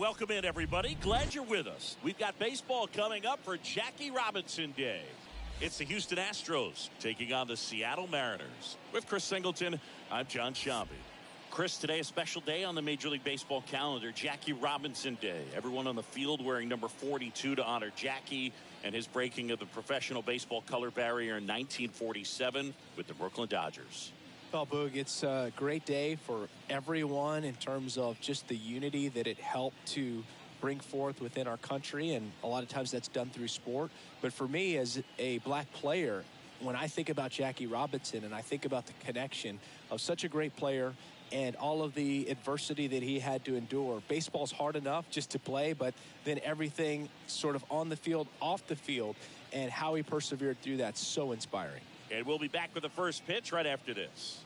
welcome in, everybody. Glad you're with us. We've got baseball coming up for Jackie Robinson Day. It's the Houston Astros taking on the Seattle Mariners. With Chris Singleton, I'm John Shambi. Chris, today a special day on the Major League Baseball calendar, Jackie Robinson Day. Everyone on the field wearing number 42 to honor Jackie and his breaking of the professional baseball color barrier in 1947 with the Brooklyn Dodgers. Well, Boog, it's a great day for everyone in terms of just the unity that it helped to bring forth within our country, and a lot of times that's done through sport. But for me, as a black player, when I think about Jackie Robinson and I think about the connection of such a great player and all of the adversity that he had to endure, baseball's hard enough just to play, but then everything sort of on the field, off the field, and how he persevered through that's so inspiring. And we'll be back with the first pitch right after this.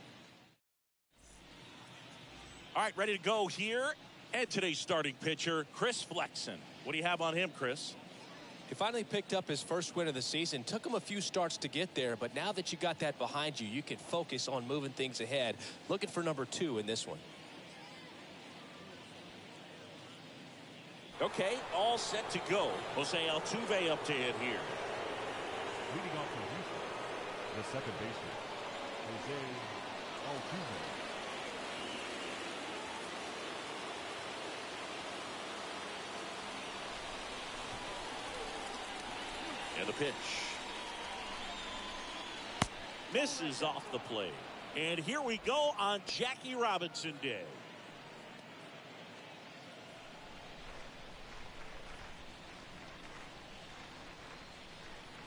All right, ready to go here. And today's starting pitcher, Chris Flexen. What do you have on him, Chris? He finally picked up his first win of the season. Took him a few starts to get there, but now that you got that behind you, you can focus on moving things ahead. Looking for number 2 in this one. Okay, all set to go. Jose Altuve up to hit here. Leading off for Houston, the second baseman, Jose Altuve. And the pitch. Misses off the plate. And here we go on Jackie Robinson Day.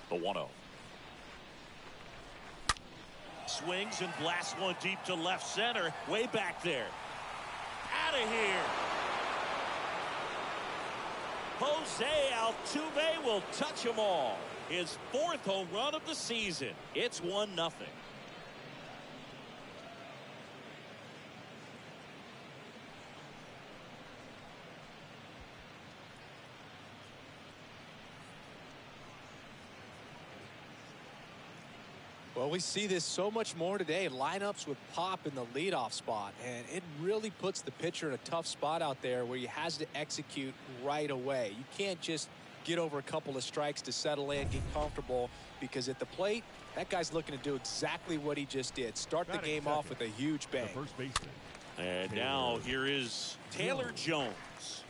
The 1-0. Swings and blasts one deep to left center. Way back there. Out of here. Jose Altuve will touch them all. His 4th home run of the season. It's 1-0. Well, we see this so much more today. Lineups with pop in the leadoff spot, and it really puts the pitcher in a tough spot out there where he has to execute right away. You can't just get over a couple of strikes to settle in, get comfortable, because at the plate, that guy's looking to do exactly what he just did. Start the game off with a huge bang. The first baseman. And now here is Taylor Jones.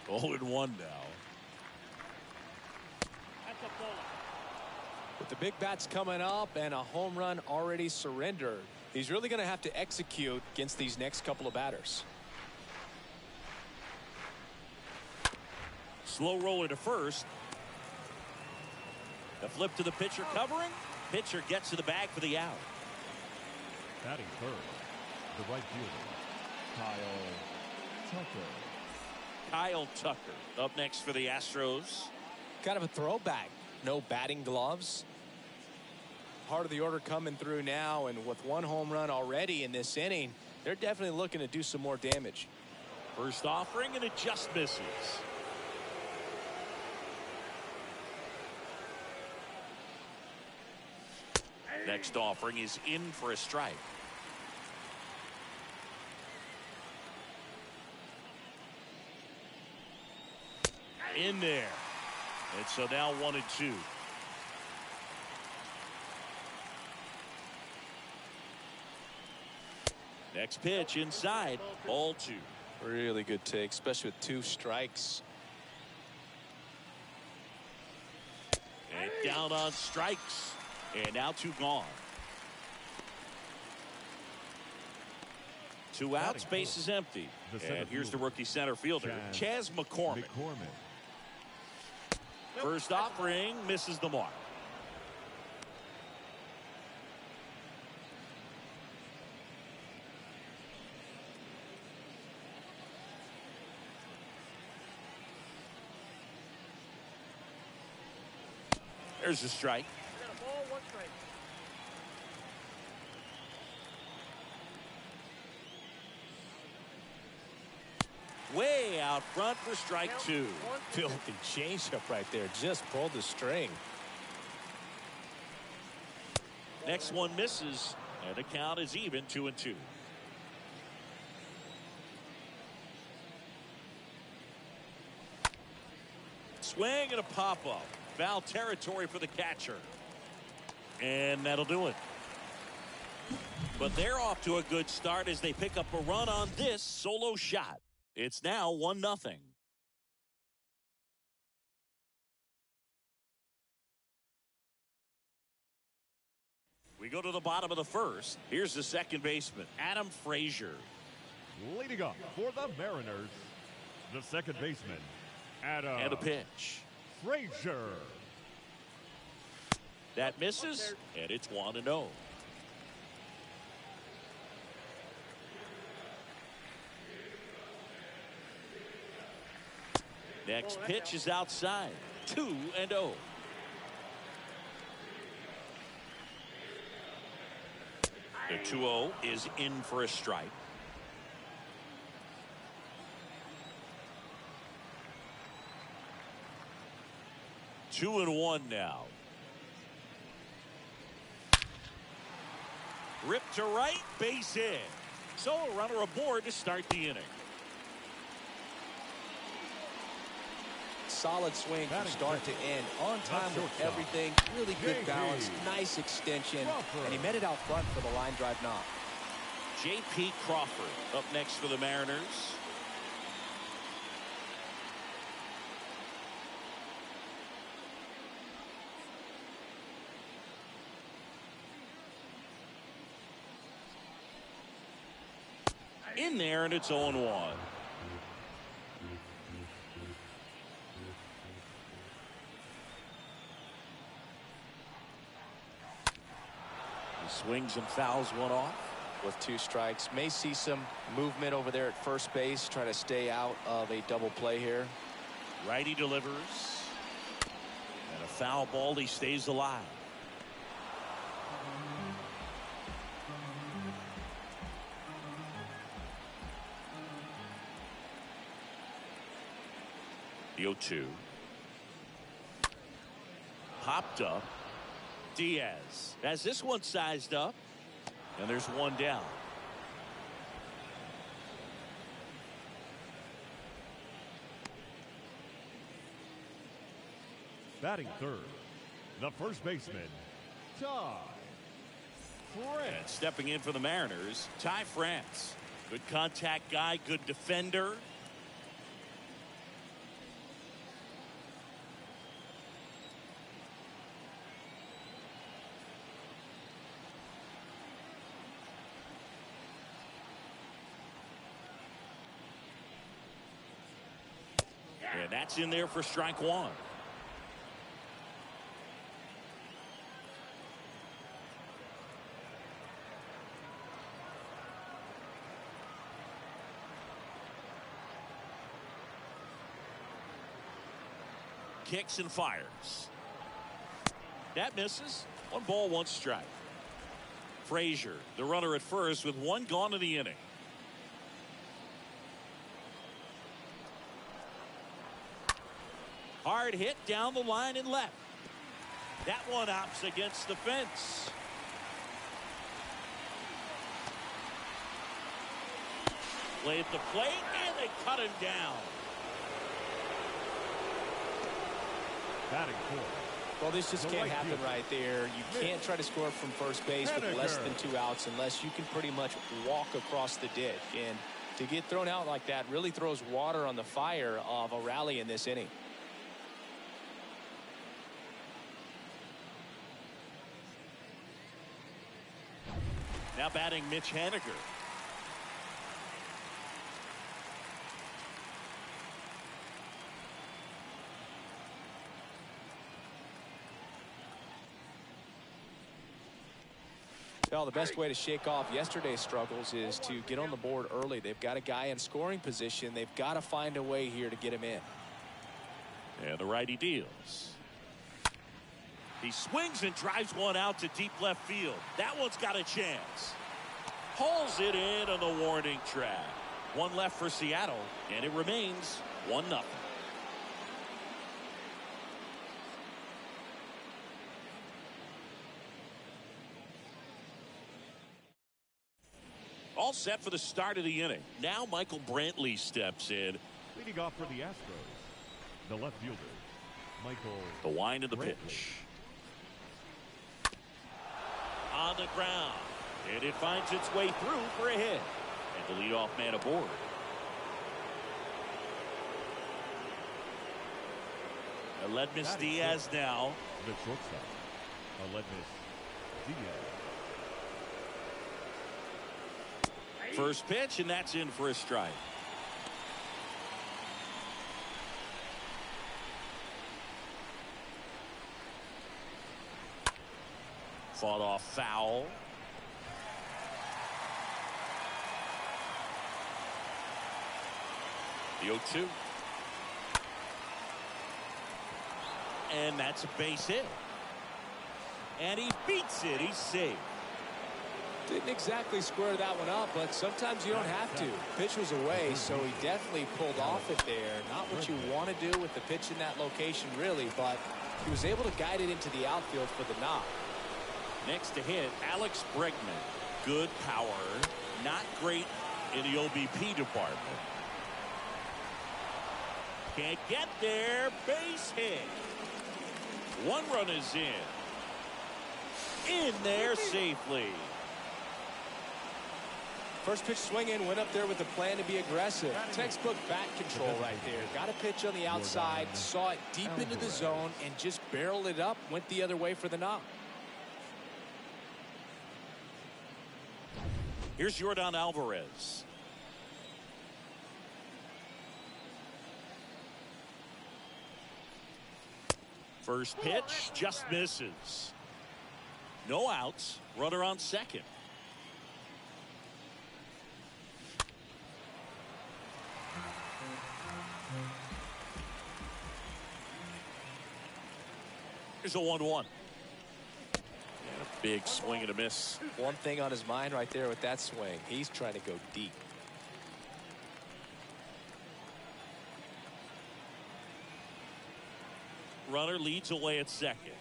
Oh, and 1 now. With the big bats coming up and a home run already surrendered, he's really going to have to execute against these next couple of batters. Slow roller to first. The flip to the pitcher covering. Pitcher gets to the bag for the out. Batting third, the right fielder, Kyle Tucker. Kyle Tucker up next for the Astros. Kind of a throwback. No batting gloves. Part of the order coming through now, and with 1 home run already in this inning, they're definitely looking to do some more damage. First offering, and it just misses. Next offering is in for a strike. In there. And so now 1-2. Next pitch inside. Ball 2. Really good take, especially with 2 strikes. And down on strikes. And now 2 gone. 2 outs, base is empty. And here's the rookie center fielder, Chas McCormick. First offering misses the mark. There's a strike. Way out front for strike 2. Filthy changeup right there. Just pulled the string. Next one misses, and the count is even 2-2. Swing and a pop-up. Foul territory for the catcher. And that'll do it. But they're off to a good start as they pick up a run on this solo shot. It's now 1-0. We go to the bottom of the first. Here's the second baseman, Adam Frazier. Leading up for the Mariners, the second baseman, Adam. And a pitch. Frazier. That misses, and it's 1-0. Next pitch is outside. 2-0. The 2-0 is in for a strike. Two and one now. Ripped to right, base hit. So a runner aboard to start the inning. Solid swing from start to end. On time with everything. Really good balance. Nice extension. And he met it out front for the line drive knock. J.P. Crawford up next for the Mariners. In there, and it's 0-1. He swings and fouls one off. With 2 strikes. May see some movement over there at first base. Try to stay out of a double play here. Righty delivers. And a foul ball. He stays alive. The 0-2. Popped up. Diaz has this one sized up. And there's one down. Batting third, the first baseman, Ty France. And stepping in for the Mariners, Ty France. Good contact guy, good defender. And that's in there for strike one. Kicks and fires. That misses. 1 ball, 1 strike. Frazier, the runner at first with 1 gone in the inning. Hard hit down the line and left. That one opts against the fence. Play at the plate, and they cut him down. Batting fourth. Well, this just can't happen right there. You can't try to score from first base with less than 2 outs unless you can pretty much walk across the ditch. And to get thrown out like that really throws water on the fire of a rally in this inning. Now batting Mitch Haniger. Well, the best way to shake off yesterday's struggles is to get on the board early. They've got a guy in scoring position. They've got to find a way here to get him in. And the righty deals. He swings and drives one out to deep left field. That one's got a chance. Hauls it in on the warning track. 1 left for Seattle, and it remains 1-0. all set for the start of the inning. Now Michael Brantley steps in. Leading off for the Astros, the left fielder, Michael. The wind of the Brantley. pitch. On the ground. And it finds its way through for a hit. And the leadoff man aboard. Aledmus Diaz now. The shortstop, Aledmus Diaz. First pitch, and that's in for a strike. Fought off foul. The 0-2. And that's a base hit. And he beats it. He's safe. Didn't exactly square that one up, but sometimes you don't have to. Pitch was away, so he definitely pulled off it there. Not what you want to do with the pitch in that location, really, but he was able to guide it into the outfield for the knock. Next to hit, Alex Bregman. Good power. Not great in the OBP department. Can't get there. Base hit. One run is in. In there safely. First pitch swinging, went up there with a plan to be aggressive. Textbook bat control right there. Got a pitch on the outside, saw it deep into the zone, and just barreled it up, went the other way for the knock. Here's Yordan Alvarez. First pitch just misses. No outs. Runner on second. Here's a 1-1. Big swing and a miss. One thing on his mind right there with that swing. He's trying to go deep. Runner leads away at second.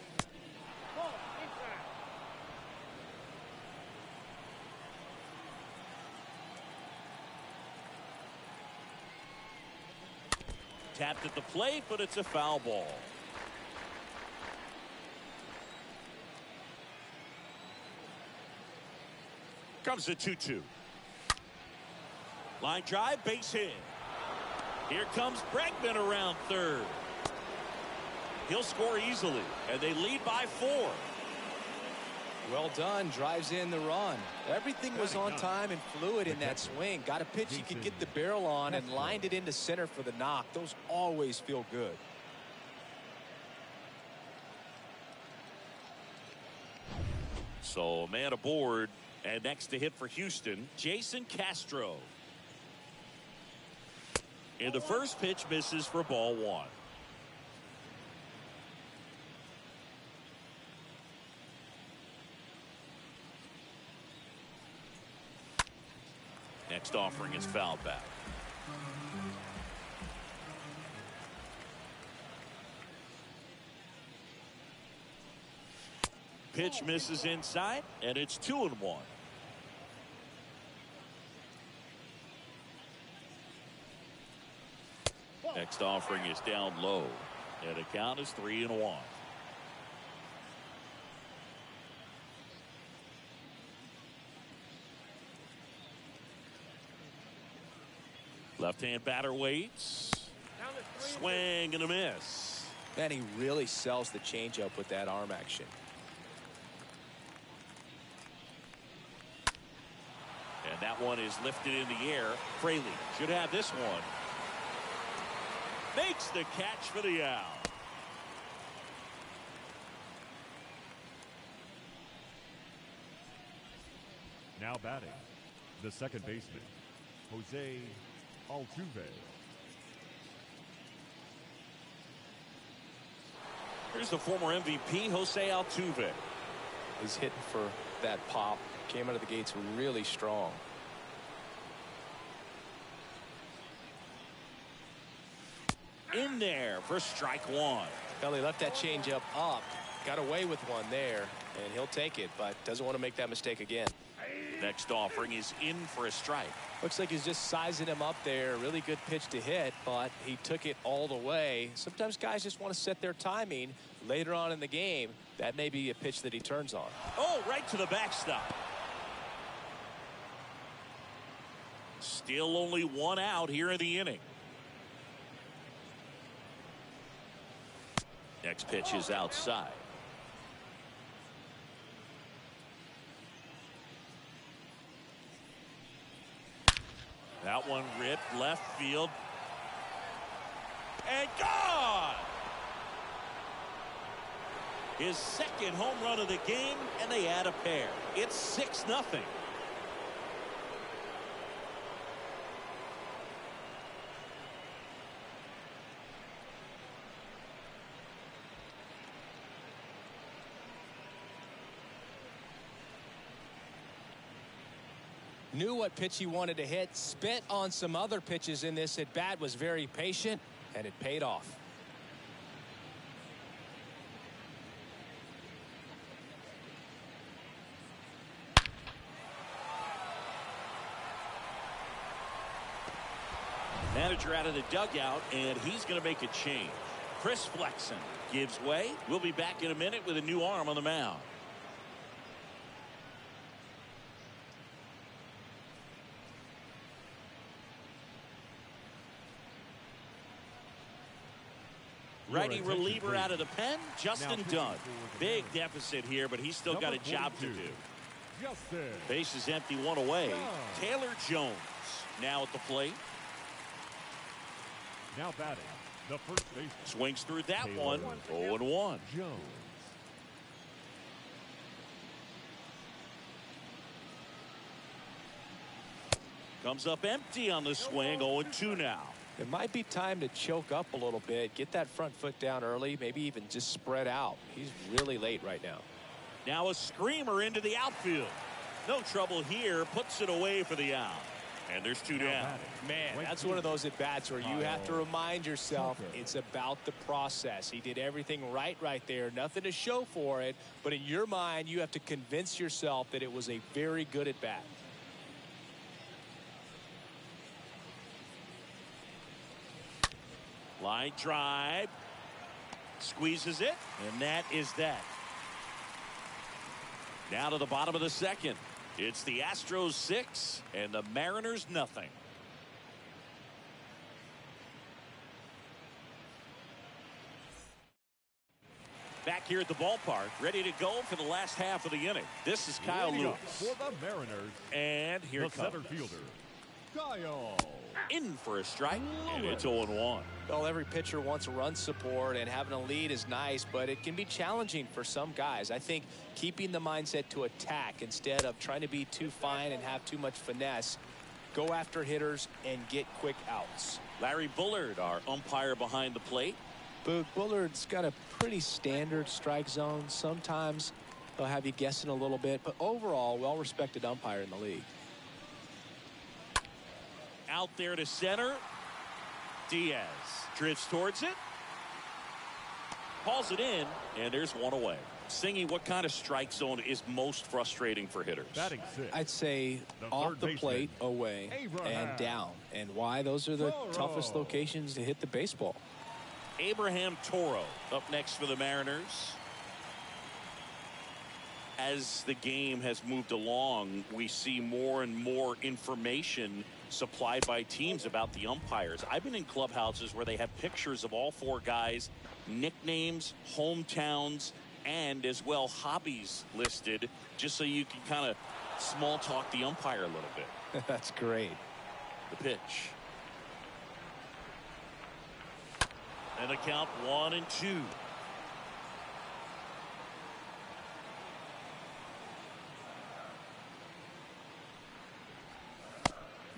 Tapped at the plate, but it's a foul ball. Comes the 2-2. Line drive, base hit. Here comes Bregman around third. He'll score easily, and they lead by 4. Well done, drives in the run. Everything was on time and fluid in that swing. Got a pitch he could get the barrel on and lined it into center for the knock. Those always feel good. So man aboard, and next to hit for Houston, Jason Castro. And the first pitch misses for ball 1. Next offering is fouled back. Pitch misses inside, and it's 2-1. Next offering is down low, and the count is 3-1. Left-hand batter waits. Swing and a miss. Man, he really sells the changeup with that arm action. And that one is lifted in the air. Fraley should have this one. Makes the catch for the out. Now batting, the second baseman, Jose Altuve. Here's the former MVP, Jose Altuve. He's hitting for that pop. Came out of the gates really strong. In there for strike 1. Well, he left that changeup up. Got away with one there, and he'll take it, but doesn't want to make that mistake again. Next offering is in for a strike. Looks like he's just sizing him up there. Really good pitch to hit, but he took it all the way. Sometimes guys just want to set their timing later on in the game. That may be a pitch that he turns on. Oh, right to the backstop. Still only one out here in the inning. Next pitch is outside. That one ripped left field. And gone! His second home run of the game, and they add a pair. It's 6-0. Knew what pitch he wanted to hit, spit on some other pitches in this at bat, was very patient, and it paid off. Manager out of the dugout, and he's going to make a change. Chris Flexen gives way. We'll be back in a minute with a new arm on the mound. Righty reliever out of the pen, Justin Dunn. Big deficit here, but he's still got a job to do. Base is empty, one away. Taylor Jones now at the plate. Now batting, the first baseman. Swings through that one. 0-1. Jones. Comes up empty on the swing. 0-2 now. It might be time to choke up a little bit, get that front foot down early, maybe even just spread out. He's really late right now. Now a screamer into the outfield. No trouble here. Puts it away for the out. And there's two down. Man, that's one of those at-bats where you have to remind yourself it's about the process. He did everything right there. Nothing to show for it. But in your mind, you have to convince yourself that it was a very good at-bat. Line drive. Squeezes it. And that is that. Now to the bottom of the second. It's the Astros 6 and the Mariners nothing. Back here at the ballpark, ready to go for the last half of the inning. This is Kyle Lewis. For the Mariners. And here it comes. Center fielder, Kyle. In for a strike, and it's 0-1. Well, every pitcher wants run support, and having a lead is nice, but it can be challenging for some guys. I think keeping the mindset to attack instead of trying to be too fine and have too much finesse, go after hitters and get quick outs. Larry Bullard, our umpire behind the plate. Bullard's got a pretty standard strike zone. Sometimes they'll have you guessing a little bit, but overall, well-respected umpire in the league. Out there to center. Diaz drifts towards it. Hauls it in, and there's one away. Singy, what kind of strike zone is most frustrating for hitters? Batting six. I'd say off the plate, away, and down. And why? Those are the toughest locations to hit the baseball. Abraham Toro up next for the Mariners. As the game has moved along, we see more and more information supplied by teams about the umpires. I've been in clubhouses where they have pictures of all four guys, nicknames, hometowns, and as well hobbies listed, just so you can kind of small talk the umpire a little bit. That's great. The pitch. And the count 1-2.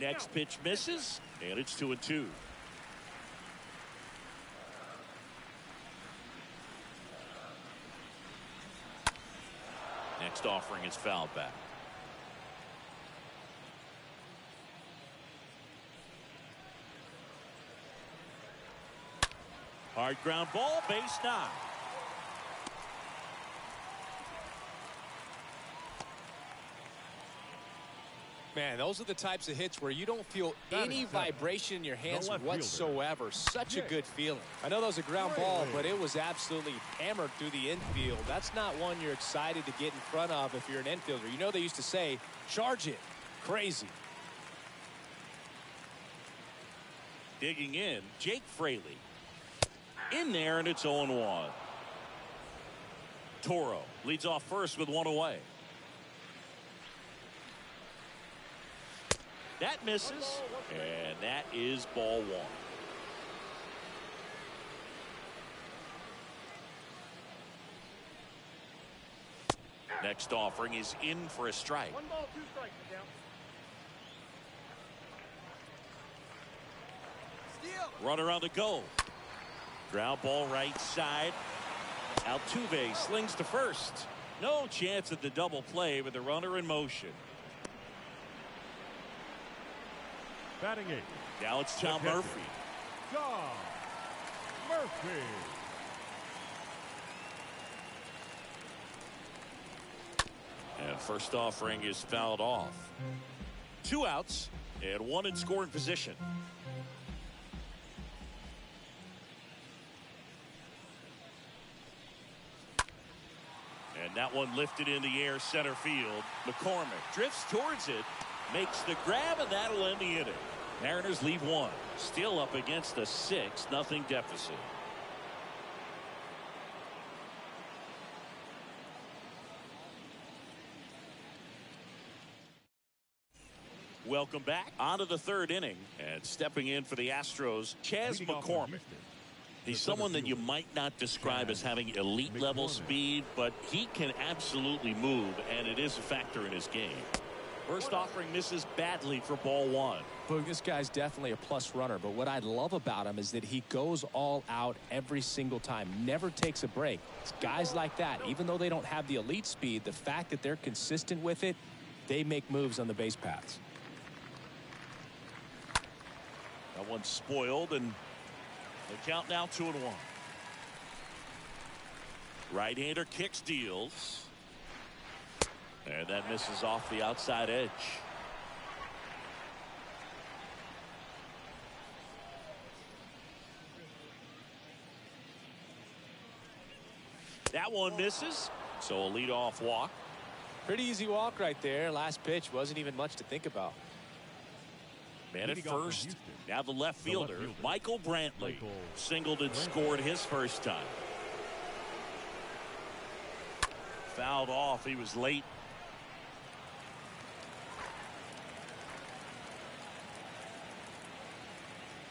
Next pitch misses, and it's 2-2. Next offering is fouled back. Hard ground ball, base 9. Man, those are the types of hits where you don't feel any vibration in your hands whatsoever. Such a good feeling. I know that was a ground ball, but it was absolutely hammered through the infield. That's not one you're excited to get in front of if you're an infielder. You know they used to say, charge it. Crazy. Digging in, Jake Fraley. In there, and it's 0-1. Toro leads off first with one away. That misses, and that is ball one. Next offering is in for a strike. 1 ball, 2 strikes. Runner on the go. Ground ball right side. Altuve slings to first. No chance at the double play with the runner in motion. Batting 8. Now it's Tom Murphy. Tom Murphy. And first offering is fouled off. 2 outs and 1 in scoring position. And that one lifted in the air center field. McCormick drifts towards it, makes the grab, and that'll end the inning. Mariners leave 1. Still up against a 6-0 deficit. Welcome back. On to the 3rd inning. And stepping in for the Astros, Chas McCormick. He's someone that you might not describe as having elite level speed, but he can absolutely move, and it is a factor in his game. First offering misses badly for ball 1. Boog, this guy's definitely a plus runner, but what I love about him is that he goes all out every single time, never takes a break. It's guys like that, even though they don't have the elite speed, the fact that they're consistent with it, they make moves on the base paths. That one's spoiled, and the count now 2-1. Right-hander kicks, deals. And that misses off the outside edge. That one misses, so a leadoff walk. Pretty easy walk right there. Last pitch wasn't even much to think about. Man at first. Now the left fielder, Michael Brantley, singled and scored his first time. Fouled off. He was late.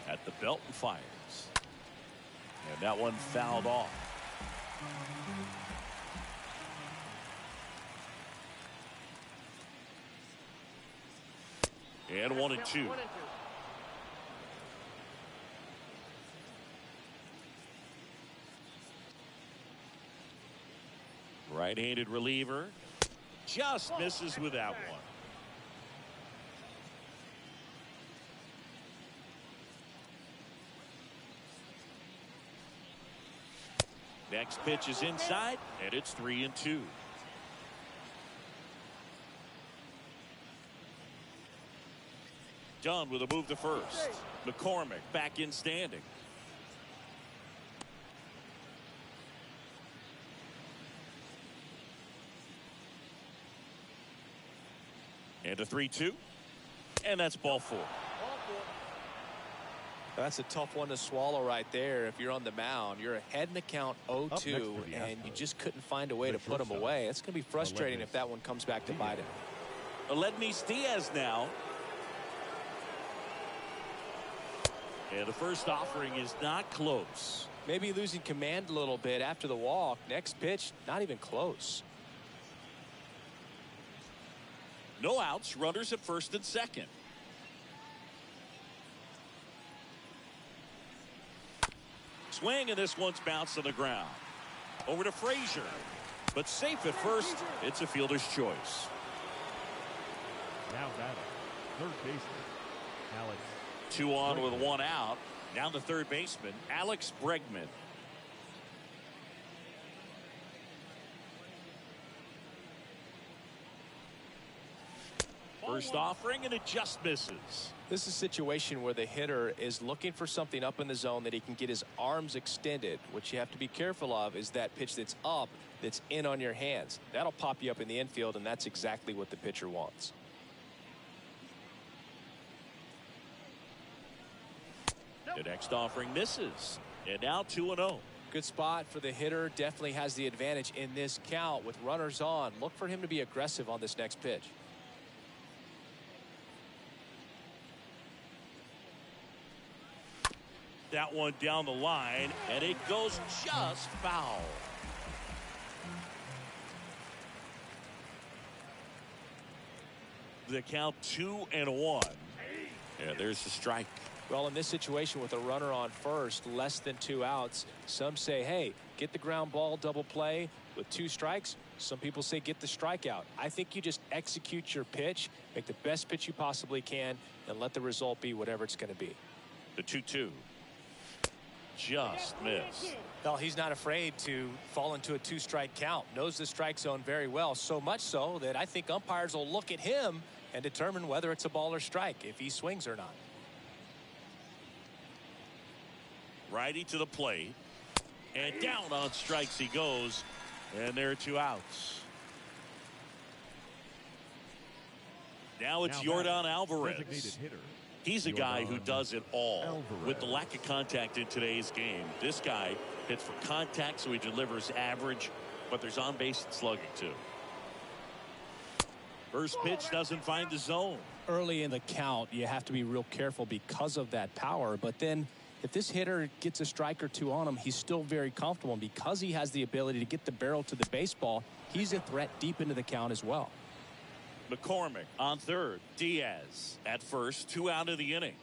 At the belt and fires. And that one fouled off. And 1-2. Right-handed reliever just misses with that one. Next pitch is inside, and it's 3-2. Done with a move to first. McCormick back in standing. And a 3-2. And that's ball 4. That's a tough one to swallow right there. If you're on the mound, you're ahead in the count 0-2, and you just couldn't find a way to put them away. It's going to be frustrating if that one comes back to bite him. Aledmys Diaz now. And the first offering is not close. Maybe losing command a little bit after the walk. Next pitch, not even close. No outs, runners at first and second. Swing, and this one's bounced on the ground. Over to Frazier. But safe at first. It's a fielder's choice. Now batting, third baseman, Alex. 2 on with 1 out. Now the third baseman, Alex Bregman. First offering, and it just misses. This is a situation where the hitter is looking for something up in the zone that he can get his arms extended. What you have to be careful of is that pitch that's up, that's in on your hands. That'll pop you up in the infield, and that's exactly what the pitcher wants. The next offering misses, and now 2-0. Good spot for the hitter. Definitely has the advantage in this count with runners on. Look for him to be aggressive on this next pitch. That one down the line, and it goes just foul. The count 2-1. And there's the strike. Well, in this situation with a runner on first, less than 2 outs, some say, hey, get the ground ball, double play with 2 strikes. Some people say get the strikeout. I think you just execute your pitch, make the best pitch you possibly can, and let the result be whatever it's going to be. The 2-2. Just missed. Well, he's not afraid to fall into a 2-strike count. Knows the strike zone very well, so much so that I think umpires will look at him and determine whether it's a ball or strike, if he swings or not. Righty to the plate, and down on strikes he goes, and there are 2 outs. Now it's Yordan Alvarez. He's a guy who does it all. With the lack of contact in today's game, this guy hits for contact, so he delivers average, but there's on base and slugging too. First pitch doesn't find the zone. Early in the count, you have to be real careful because of that power, but then if this hitter gets a strike or 2 on him, he's still very comfortable, and because he has the ability to get the barrel to the baseball, he's a threat deep into the count as well. McCormick on third. Diaz at first. 2 out of the inning.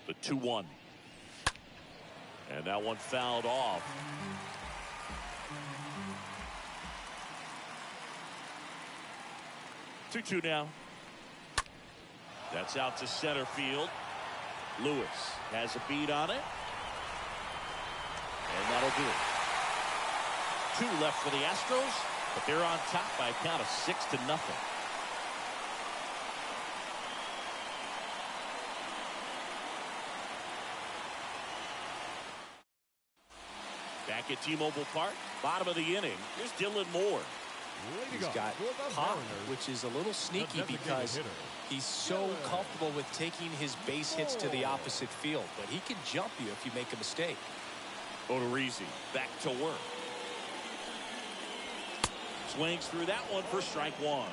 The 2-1. And that one fouled off. Two now. That's out to center field. Lewis has a beat on it. And that'll do it. 2 left for the Astros, but they're on top by a count of 6-0. Back at T-Mobile Park, bottom of the inning. Here's Dylan Moore. He's got pop, which is a little sneaky because he's so comfortable with taking his base hits to the opposite field, but he can jump you if you make a mistake. Odorizzi back to work. Swings through that one for strike 1.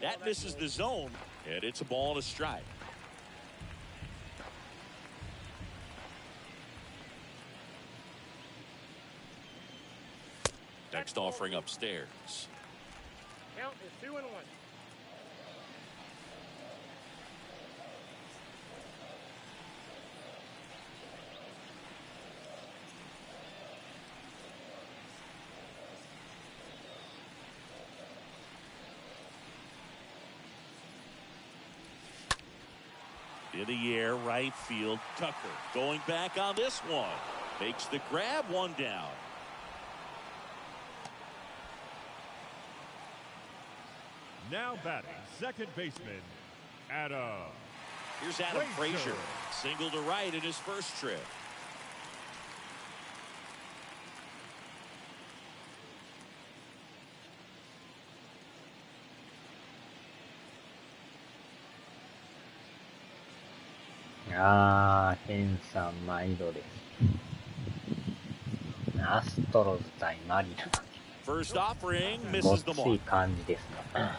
That misses the zone, and it's a ball and a strike. Next offering upstairs. Count is 2-1. In the air, right field. Tucker going back on this one. Makes the grab, 1 down. Now batting, second baseman, Adam. Here's Adam Frazier. Single to right in his first trip.ヘンさん毎度です。アストロズ対マリナーズ。 First offering ご misses っ the つい mark. 感じですが。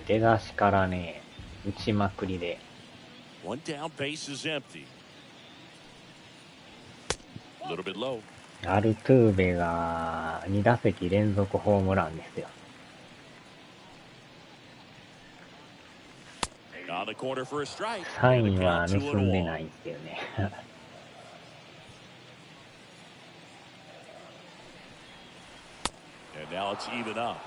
出だしからね、打ちまくりで。One down, base is empty. A little bit low. アルトゥーベが2打席連続ホームランですよ。サインは盗んでないんですけどね。And now it's even up.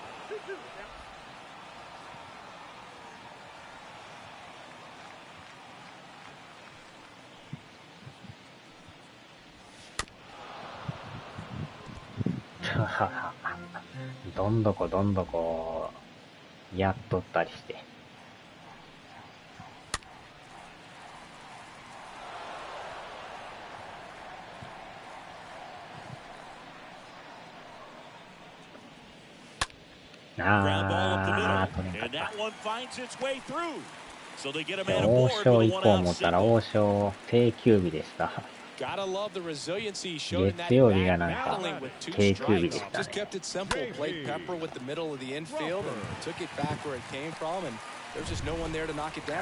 どんどこやっとったりして。取れんかった。王将行こう思ったら王将定休日でした。月曜日がなんか定休日でしたね。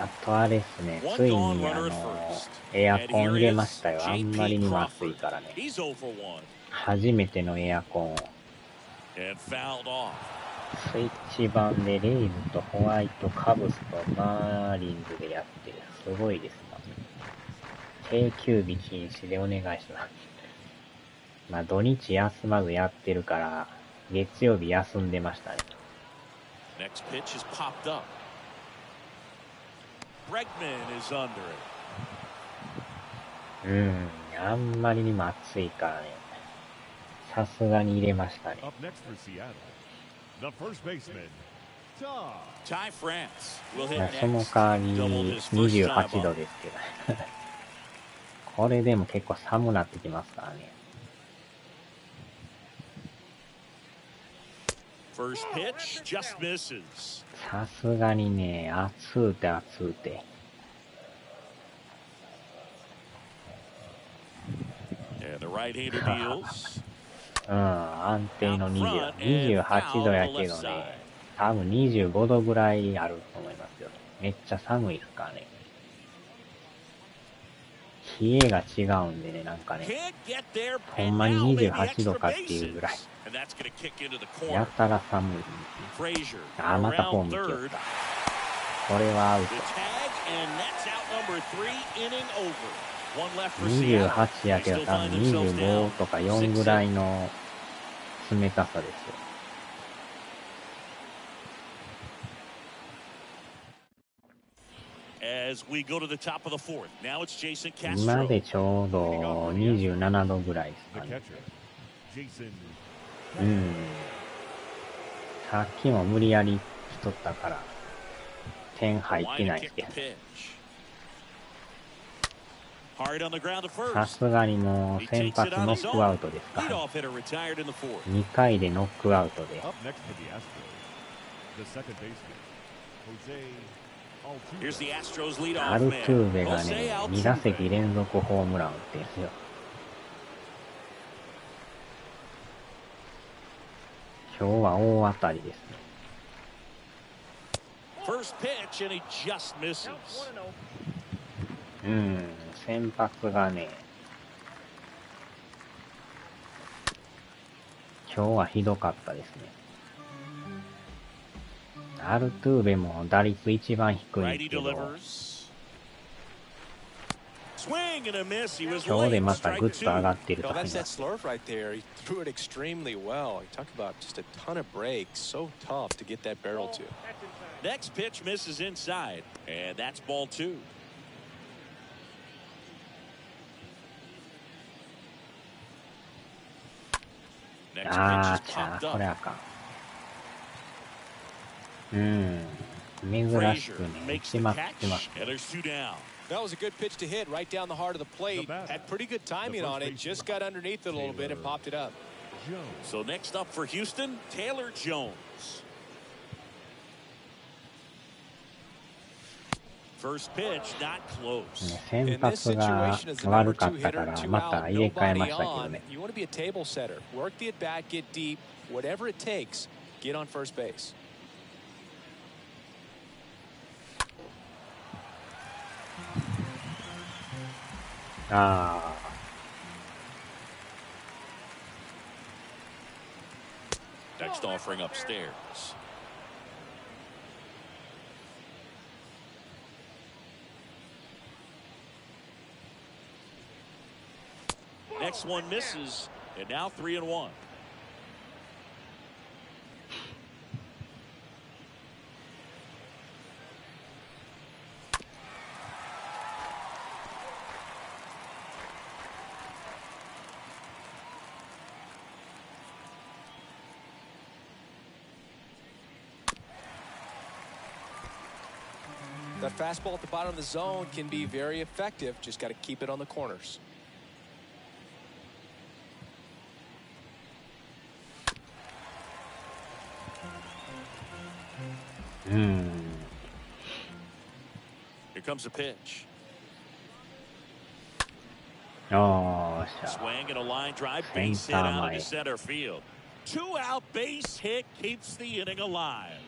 あとあれっすね、ついにエアコン入れましたよ。あんまりにも暑いからね。初めてのエアコンを。スイッチ版でレイズとホワイト、カブスとマーリンズでやってる。すごいですな。定休日禁止でお願いします。まあ土日休まずやってるから、月曜日休んでましたね。あんまりにも暑いからね。さすがに入れましたね。その代わり28度ですけど。これでも結構寒なってきますからね。さすがにね、暑うて。安定の28度やけどね、多分25度ぐらいあると思いますよ。めっちゃ寒いですからね。冷えが違うんでね、なんかね、ほんまに28度かっていうぐらい、やたら寒い。またホーム行きよった。これはアウト。28やけど多分25とか4ぐらいの冷たさですよ。今でちょうど27度ぐらいですかね。さっきも無理やりしとったから点入ってないですけど、さすがにもう先発ノックアウトですから、2回でノックアウトで。アルトゥーベがね、2打席連続ホームラン打ってるんですよ。今日は大当たりですね。先発がね、今日はひどかったですね。アルトゥーベも打率一番低いんですけど、今日でまたグッと上がってると思います。これあかん。珍しくね、打ちまくってます。That was a good pitch to hit right down the heart of the plate. Had pretty good timing on it. Just got underneath it a little bit and popped it up. So next up for Houston, Taylor Jones. First pitch, not close. 先発が悪かったからまた入れ替えましたけどね。You want to be a table setter. Work the at bat, get deep, whatever it takes. Get on first base. Next offering upstairs. Next one misses, and now 3-1. That fastball at the bottom of the zone can be very effective. Just got to keep it on the corners. Here comes a pitch. Oh, Swing and a line drive, base hit out into center field. 2-out base hit keeps the inning alive.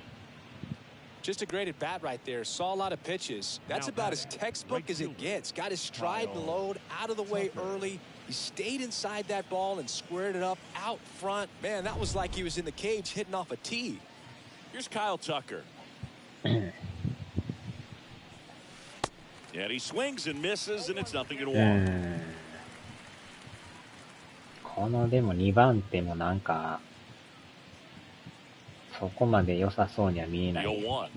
Just a great at bat right there. Saw a lot of pitches. That's about as textbook as it gets. Got his stride and load out of the way early. He stayed inside that ball and squared it up out front. Man, that was like he was in the cage hitting off a tee. Here's Kyle Tucker. And he swings and misses, and it's 0-1. このでも2番手もなんかそこまで良さそうには見えない。0-1.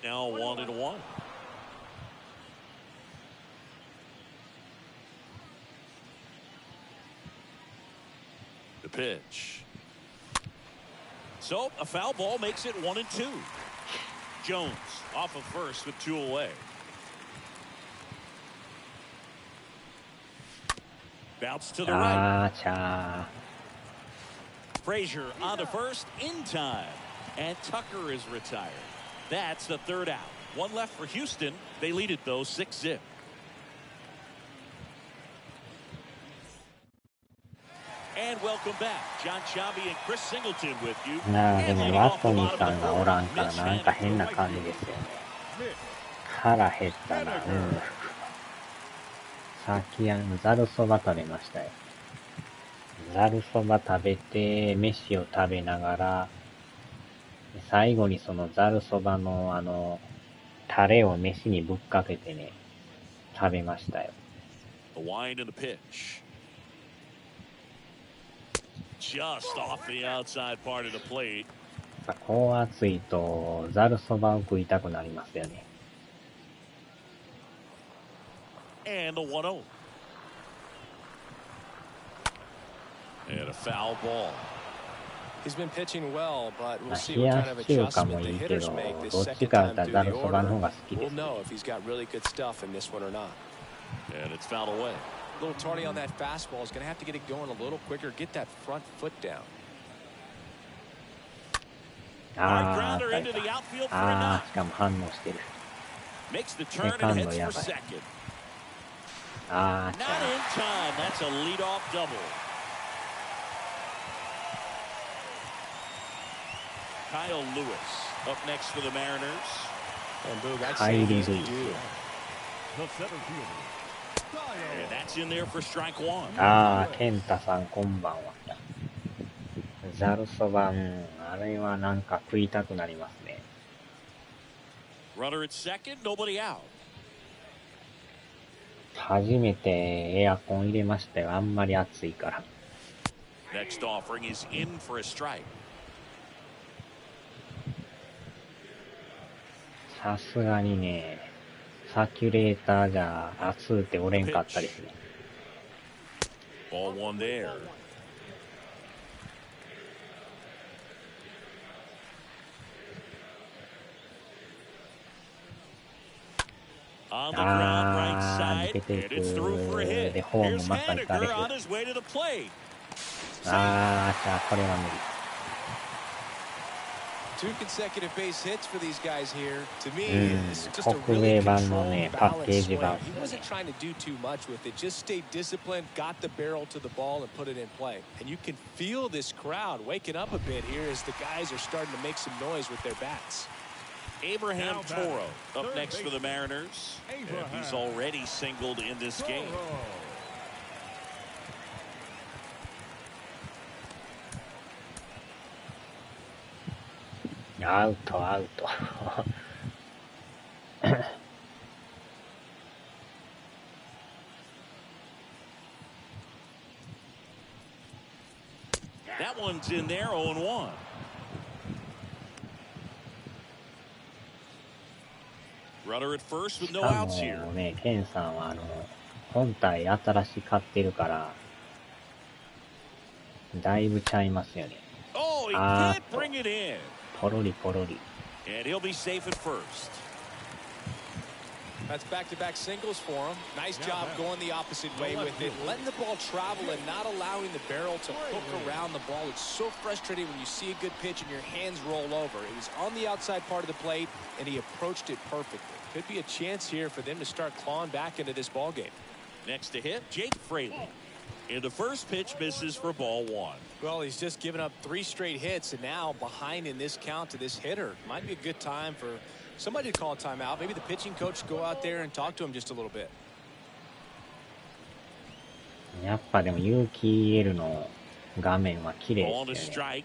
Now 1-1. The pitch. So a foul ball makes it 1-2. Jones off of first with 2 away. Bounce to the right. Frazier on to first in time. And Tucker is retired. That's the 3rd out. 1 left for Houston. They lead it, though, 6-0. And welcome back. John Shabby and Chris Singleton with you. でもワトニーさんがおらんからなんか変な感じですよね。腹減ったな。さっきざるそば食べましたよ。ざるそば食べて、飯を食べながら、最後にそのざるそばのタレを飯にぶっかけてね、食べましたよ。The wind and the pitch. Just off the outside part of the plate. こう暑いとざるそばを食いたくなりますよね。And the 1-0. And a foul ball. He's been pitching well, but we'll see 冷 what や kind of し中華 adjustment も the いいけ hitters ど、 make this どっち second かだった time らざ through る the そばの方 order. が好きで We'll す。 know if he's got really good stuff in this one or not. And it's fouled away. A little tardy on that fastball. He's going to have to get it going a little quicker. Get that front foot down. Hard grounder into the outfield for a knock. しかも反応してる。 Makes the turn and heads for second. Not in time. That's a leadoff double. Kyle Lewis up next for the Mariners. And Boog, I'd say he's due. The center fielder. And that's in there for strike 1. 健太さんこんばんは。ざるそば、あれはなんか食いたくなりますね。Runner at second, nobody out. 初めてエアコン入れましたよ。あんまり暑いから。Next offering is in for a strike. さすがにね、サーキュレーターじゃ暑うておれんかったですね。Ball 1 there. On the ground right side, and it's through for a hit. Here's Haniger on his way to the plate. じゃあこれは無理。Two consecutive base hits for these guys here. To me, it's just a 北 really 米版のね、 controlled, パッケ balanced ージ swing. 版。 He wasn't trying to do too much with it. Just stayed disciplined, got the barrel to the ball, and put it in play. And you can feel this crowd waking up a bit here as the guys are starting to make some noise with their bats. Abraham Toro up next for the Mariners. And he's already singled in this game. アウト、アウト。That one's in there, 0-1. Runner at first with no outs し here. かもね、ケンさんは本体新し買ってるから、だいぶちゃいますよね。Oh, he あ can't bring it in. ポロリポロリ。And he'll be safe at first. That's back-to-back singles for him. Nice job going the opposite way with it, letting the ball travel and not allowing the barrel to hook around the ball. It's so frustrating when you see a good pitch and your hands roll over. It was on the outside part of the plate, and he approached it perfectly. Could be a chance here for them to start clawing back into this ball game. Next to hit, Jake Fraley. And the first pitch misses for ball 1. Well, he's just given up 3 straight hits, and now behind in this count to this hitter. Might be a good time for somebody to call a timeout. Maybe the pitching coach go out there and talk to him just a little bit. やっぱでも有機 EL の画面は綺麗 On で a すよね。 strike.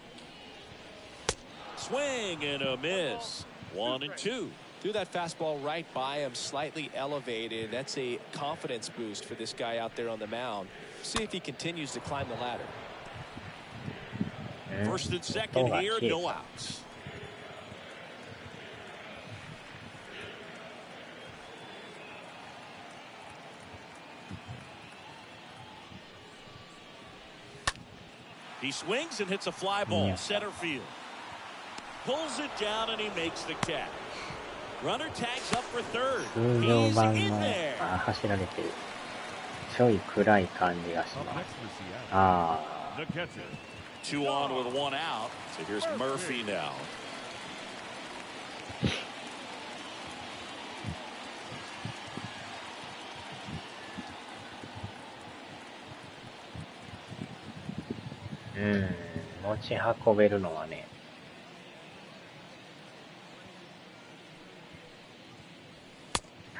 Swing and a miss. 1-2. Threw that fastball right by him, slightly elevated. That's a confidence boost for this guy out there on the mound. See if he continues to climb the ladder. First and second here, no outs. He swings and hits a fly ball, center field. Pulls it down and he makes the catch. Runner tags up for third. 通常 He's 版 in の there. 走られてる。ちょい暗い感じがし Up ま next す。 for Seattle, あ the catcher. 2 on with 1 out. So here's Murphy now.あ、持ち運べるのはね。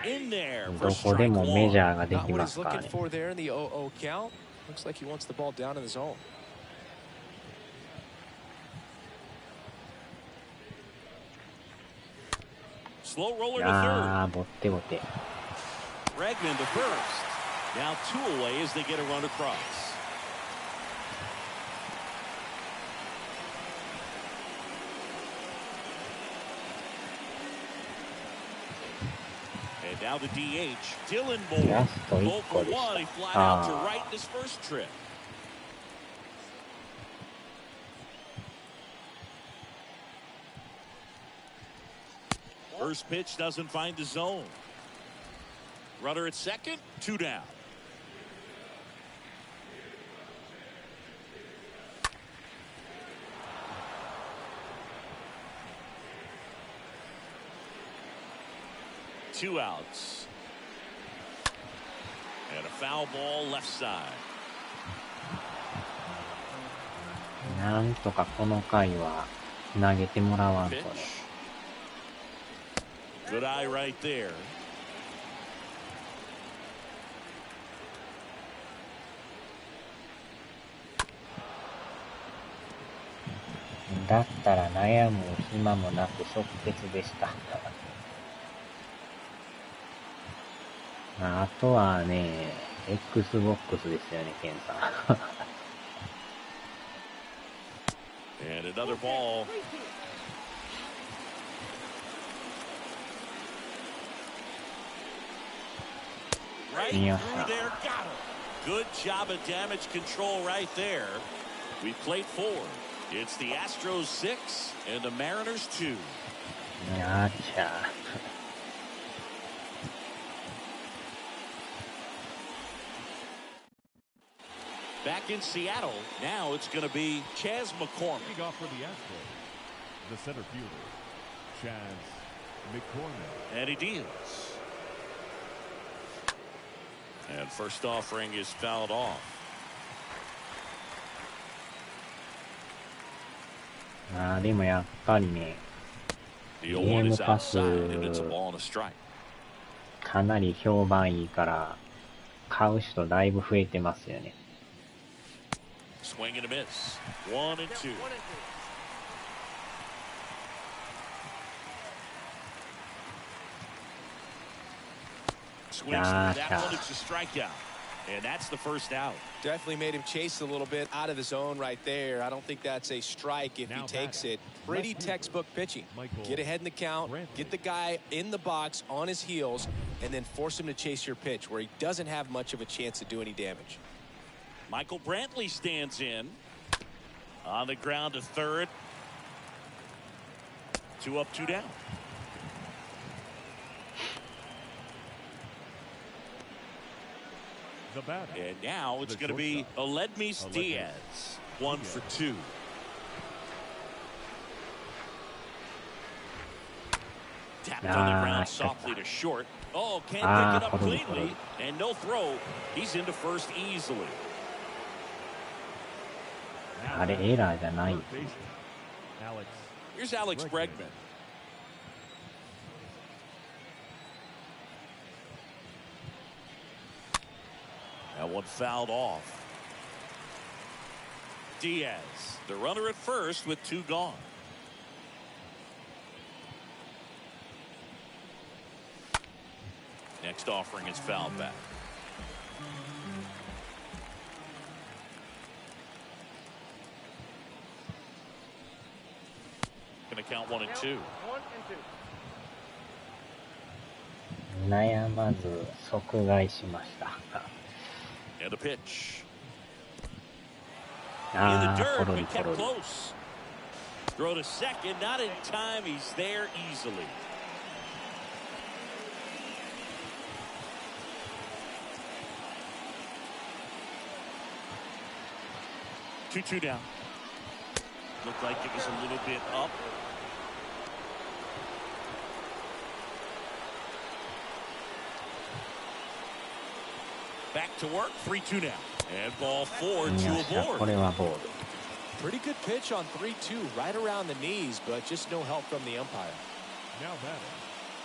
In there ど for こで strike もメジ 1. ャーがで Not き what ま he's すから looking ね。 for there in the 0-0 count. Looks like he wants the ball down in the zone. Slow roller to あー、ボッテボテ。 third. Bregman to first. Now 2 away as they get a run across. And now the DH, Dylan Moore. ラスト1 0 for 個でし 1. He た。 flied out to あ right in his first trip. First pitch doesn't find the zone. Runner at second, 2 down. Two outs. And a foul ball left side. なんとかこの回は投げてもらわんと Pitch. ね。Good eye right there. だったら悩む暇もなく即決でした。あとはね、Xbox ですよね、ケンさん。And another ball. Right Yeah. through there, got him. Good job of damage control right there. We played 4. It's the Astros 6 and the Mariners 2. やっちゃ。Back in Seattle, now it's going to be Chas McCormick. Leading off for the Astros, the center fielder, Chas McCormick. And he deals. And first offering is fouled off. あー、でもやっぱりね、 The 0-1 is Game pass. outside, and it's a ball and a strike. かなり評判いいから、買う人だいぶ増えてますよね。Swing and a miss. 1-2. Swings through that one. It's a strikeout. And that's the first out. Definitely made him chase a little bit out of the zone right there. I don't think that's a strike if he takes it. Pretty textbook pitching. Get ahead in the count, get the guy in the box on his heels, and then force him to chase your pitch where he doesn't have much of a chance to do any damage. Michael Brantley stands in. On the ground to third. 2 up, 2 down. And now it's going to be Aledmys Diaz. 1 for 2. Tapped on the ground softly to short. Oh, can't pick it up cleanly. And no throw. He's into first easily. Here's Alex Bregman. That one fouled off. Diaz, the runner at first with 2 gone. Next offering is fouled back. Going to count 1 and 2. 悩まず即買いしました。And a pitch. In the dirt, but kept close. Throw to second, not in time. He's there easily. Two down. Looked like it was a little bit up. Back to work, 3-2 now. And ball 4, 2 aboard. Pretty good pitch on 3-2, right around the knees, but just no help from the umpire. Now batting,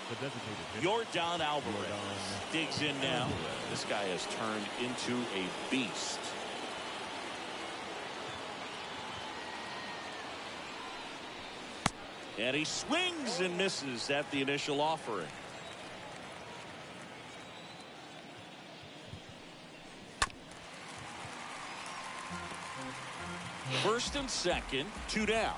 the designated hitter. Yordan Alvarez digs in now. This guy has turned into a beast. And he swings and misses at the initial offering. First and second, 2 down.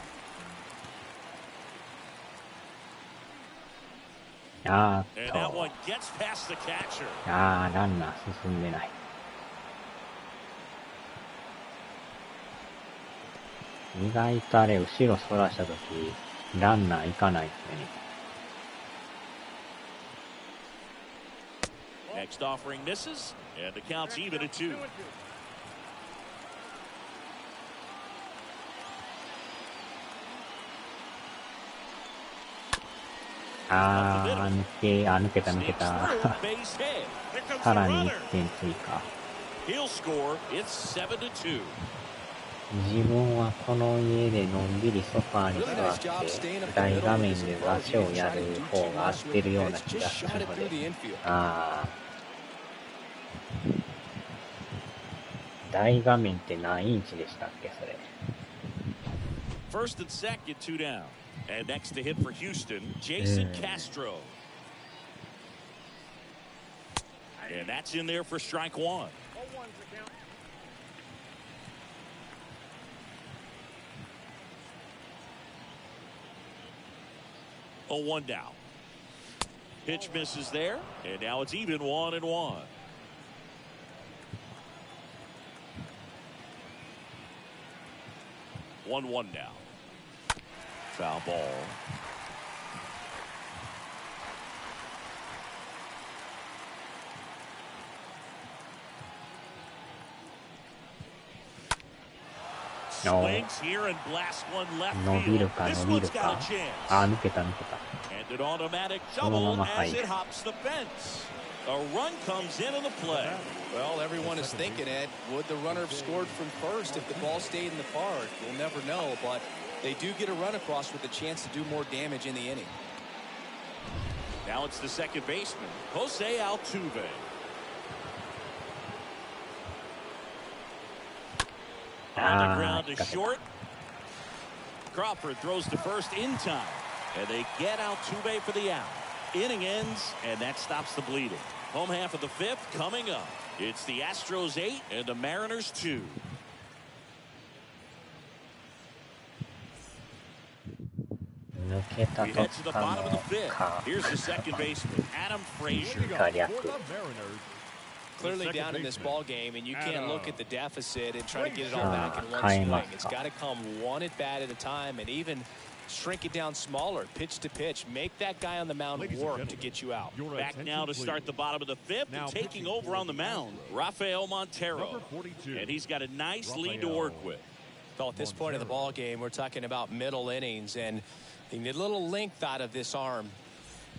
And that one gets past the catcher. ランナー進んでない。意外とあれ、後ろそらしたとき、ランナー行かないですね。Next offering misses, and the count's even at 2.抜けた。さらに1点追加。He'll score. It's 7-2. 自分はこの家でのんびりソファーに座って大画面で場所をやる方が合ってるような気がするので、大画面って何インチでしたっけそれ。First and second, 2 down. And next to hit for Houston, Jason Castro. And that's in there for strike 1. Oh, 1 down. Pitch misses there, and now it's even 1-1. 1-1 now. Foul ball. Swings here and blasts one left field. This one's got a chance. 抜けた。 And an automatic double as it hops the fence. A run comes into the play. Well, everyone is thinking, Ed, would the runner have scored from first if the ball stayed in the park? We'll never know, but they do get a run across with a chance to do more damage in the inning. Now it's the second baseman, Jose Altuve. On the ground to short. Crawford throws to first in time. And they get Altuve for the out. Inning ends, and that stops the bleeding. Home half of the fifth coming up. It's the Astros 8 and the Mariners 2. We head to the bottom of the fifth. Here's the second baseman, Adam Frazier. Clearly down in this ball game, and you can't look at the deficit and try to get it all back in one swing. It's got to come one at bat at a time, and even shrink it down smaller, pitch to pitch. Make that guy on the mound work to get you out. Back now to start the bottom of the fifth, and taking over on the mound, Rafael Montero. And he's got a nice lead to work with. Well, at this point of the ball game, we're talking about middle innings, and you need a little length out of this arm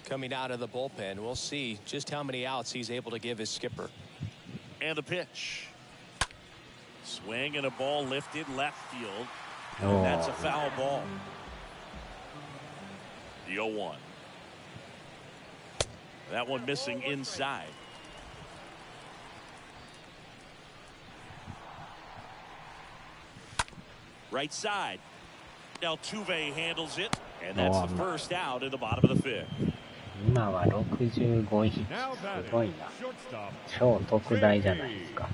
coming out of the bullpen. We'll see just how many outs he's able to give his skipper. And the pitch. Swing and a ball lifted left field. Oh. And that's a foul ball. The 0-1. That one missing inside. Right side. Altuve handles it. And that's the first out in the bottom of the fifth. 今は65ヒット。すごいな。超特大じゃないですか。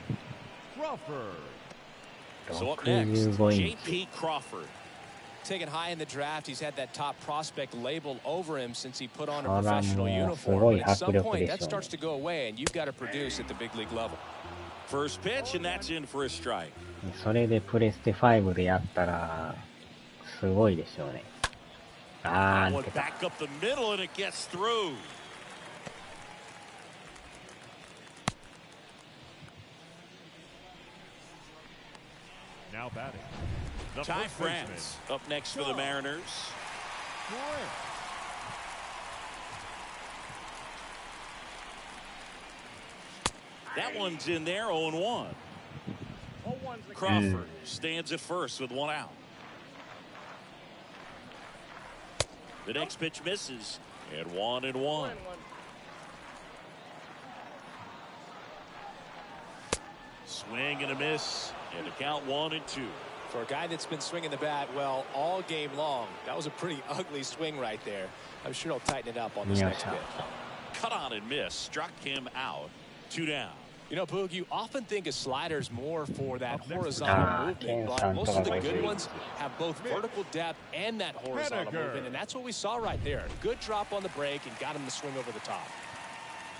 65インチ。 JP Crawford. Taken high in the draft, he's had that top prospect label over him since he put on a professional uniform. But at some point, that starts to go away, and you've got to produce at the big league level. First pitch, and that's in for a strike. それでプレステ5でやったらすごいでしょうね。あー、抜けた。 Back up the middle, and it gets through. Now batting. Ty France up next for the Mariners. That one's in there, 0-1. Crawford stands at first with one out. The next pitch misses, and 1-1. Swing and a miss, and the count 1-2. For a guy that's been swinging the bat well all game long, that was a pretty ugly swing right there. I'm sure he'll tighten it up on this next pitch. Cut on and miss, struck him out. 2 down. You know, Boog, you often think of sliders more for that horizontal movement, but most of the good ones have both vertical depth and that horizontal movement, and that's what we saw right there. Good drop on the break and got him to swing over the top.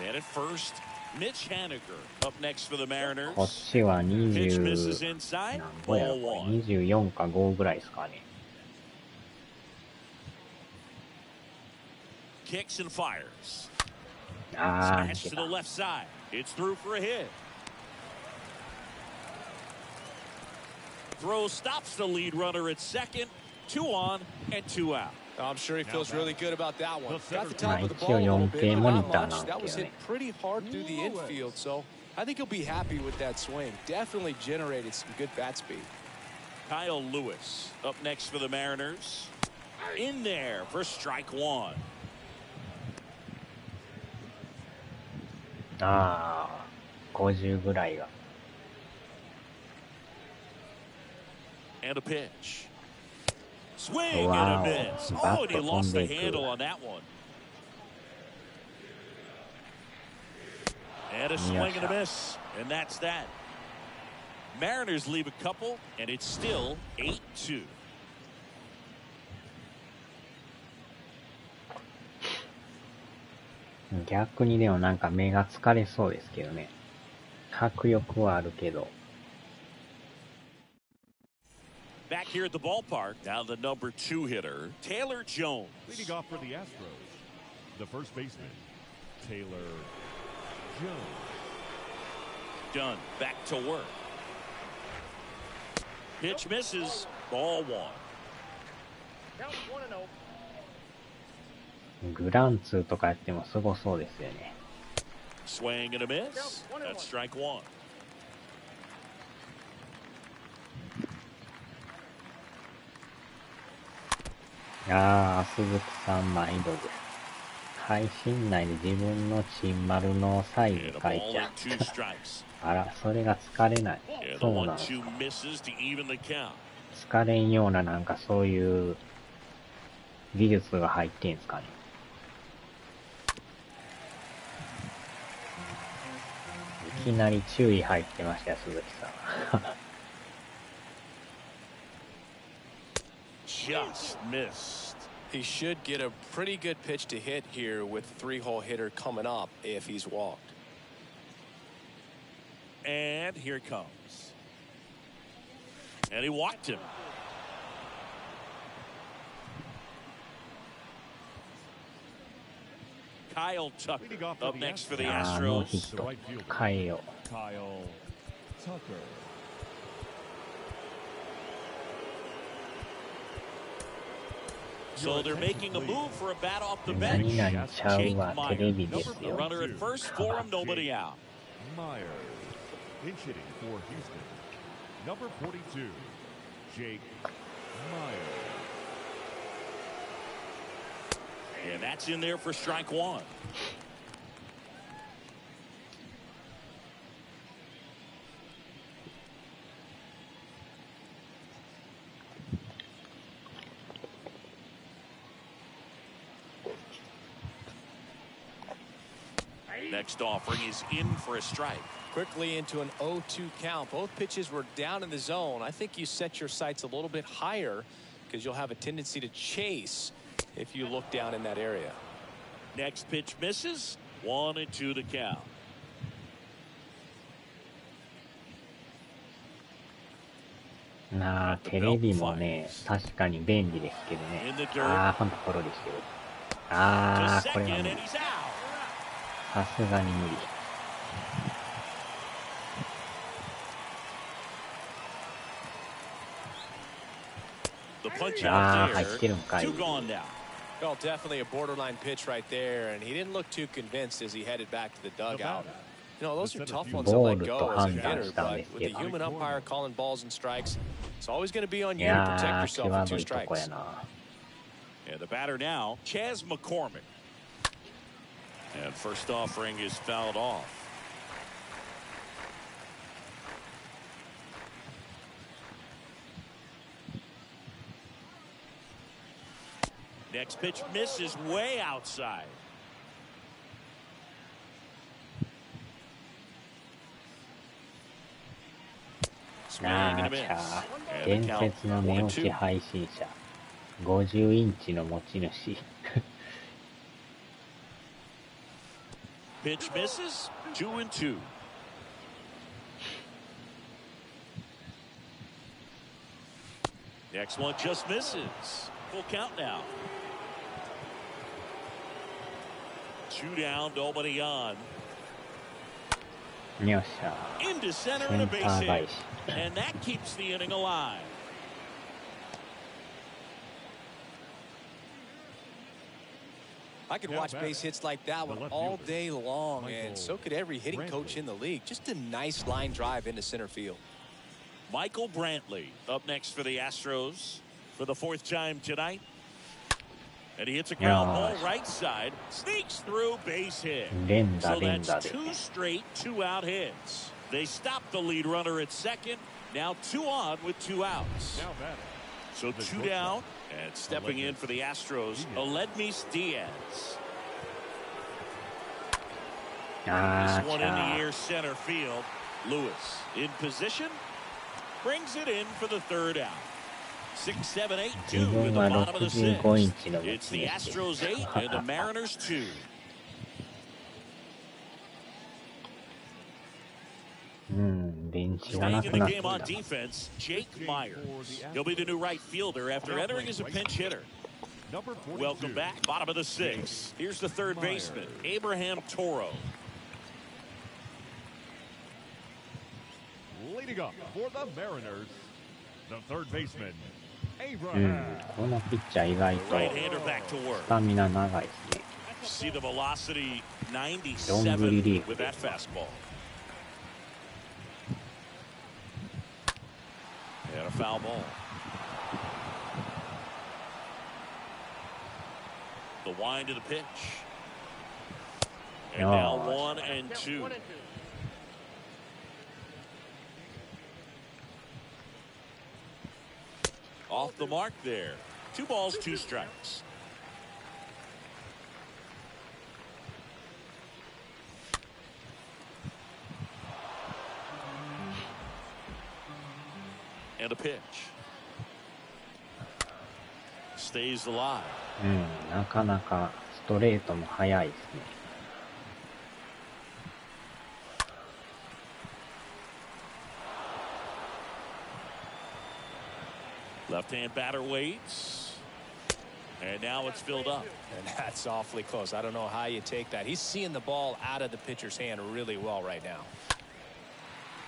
And at first, Mitch Haniger up next for the Mariners. こっちは Pitch misses inside. 24か5ぐらいですかね。 Kicks and fires. あー、 Smash to the left side. It's through for a hit. Throw stops the lead runner at second. 2 on and 2 out. I'm sure he feels really good about that one. Got the top まあ of the 一 ball 応 a little 4K bit, モ but ニ not ターな much. んで That was すよ hit ね。 pretty hard through the infield, so I think he'll be happy with that swing. Definitely generated some good bat speed. Kyle Lewis up next for the Mariners. In there for strike 1. ああ、50ぐらいが。 And a pitch. Swing Wow. and a miss. Oh, and he lost the handle on that one. And a swing and a miss. And that's that. Mariners leave a couple, and it's still 8-2. 逆にでもなんか目が疲れそうですけどね。迫力はあるけど。Back here at the ballpark, now the number 2 hitter, Taylor Jones. Leading off for the Astros, the first baseman, Taylor Jones. Dunn back to work. Pitch misses, ball 1. Count 1-0. グランツーとかやってもすごそうですよね。 Swing and a miss. That's strike 1. ああ、鈴木さん毎度です。配信内で自分のチンマルのサイズ And a 書い ball ちゃ and 2 う。 strikes. あら、それが疲れない。 And the そうなの。 1-2 misses to even the count. 疲れんようななんかそういう技術が入ってんすかね。きなり注意入ってましたよ、鈴木さん。Just missed. He should get a pretty good pitch to hit here with the 3-hole hitter coming up if he's walked. And here it comes. And he walked him. Kyle Tucker up next for the ノーヒ Astros. ット。変えよ Kyle Tucker. So they're making a move for a bat off the う。何 bench. 々ちゃう Jake わ、テレ Myers. ビです The よ。 runner at first for him, nobody out. Myers. Pinch hitting for Houston. Number 42, Jake Myers. And that's in there for strike one. Next offering is in for a strike. Quickly into an 0-2 count. Both pitches were down in the zone. I think you set your sights a little bit higher because you'll have a tendency to chase if you look down in that area. Next pitch misses. 1-2 the count. なあ、テレビもね、確かに便利ですけどね。ああ、ほんとポロリしてる。ああ、これは無理。さすがに無理。ああ、入ってるんかい。 Well, definitely a borderline pitch right there, and he didn't look too convinced as he headed back to the dugout. You know, those are tough ones to let go as a hitter, but with the human umpire calling balls and strikes, it's always going to be on you to protect yourself with 2 strikes. And the batter now, Chas McCormick. And first offering is fouled off. Next pitch misses way outside. Swing な and あ a ち miss. ゃー、 And 伝 the count 説の寝起き 1-2. 配信者。50インチの持ち主。Pitch misses. 2-2. Next one just misses. Full count now. 2 down, nobody on. よっしゃ Into center ー。セ and a ンタ base ー返 hit. し。 And that keeps the inning alive. I could watch base hits like that one all day long, and so could every hitting coach in the league. Just a nice line drive into center field. Michael Brantley up next for the Astros for the 4th time tonight. And he hits a ground ball right side, sneaks through, base hit. So that's 2 straight 2-out hits. They stopped the lead runner at second. Now 2 on with 2 outs. So 2 down, and stepping in for the Astros, Aledmys Diaz. This one in the air center field. Lewis in position, brings it in for the 3rd out. 6-7-8-2 in the bottom of the 6th. It's the Astros 8 and the Mariners 2. Staying in the game on defense, Jake Myers. He'll be the new right fielder after entering as a pinch hitter. Welcome back, bottom of the 6th. Here's the 3rd baseman, Abraham Toro. Leading up for the Mariners, the 3rd baseman, このピッチャー意外と Right-hander back to ス work. タミナ長いですね。 See the velocity どんぐりリ 97 ーフ with that fastball. And a foul ball. The wind to the pitch. And now 1-2. Off the mark there. 2 balls, 2 strikes. And a pitch. Stays alive. なかなかストレートも速いですね。Left-hand batter waits. And now it's filled up. And that's awfully close. I don't know how you take that. He's seeing the ball out of the pitcher's hand really well right now.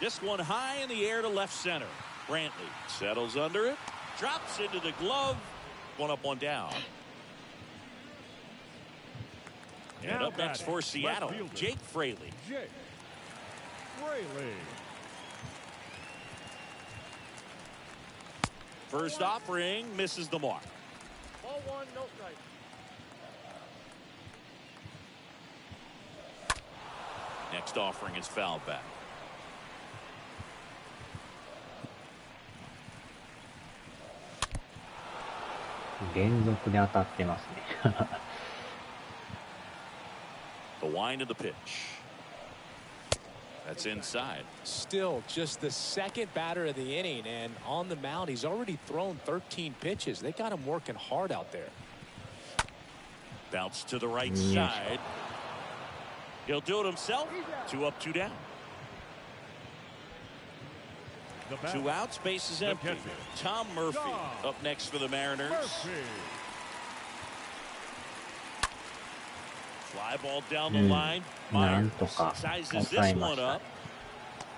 This one high in the air to left center. Brantley settles under it. Drops into the glove. One up, one down. And up next for Seattle, Jake Fraley. Jake Fraley. First offering misses the mark. Ball one, no strike. Next offering is fouled back. "連続で当たってますね." The wind of the pitch. That's inside. Still just the second batter of the inning, and on the mound he's already thrown 13 pitches. They got him working hard out there. Bounce to the right side. He'll do it himself. 2 up, 2 down. 2 outs, base is empty. Tom Murphy up next for the Mariners. Fly ball down the line. Myers sizes this one up.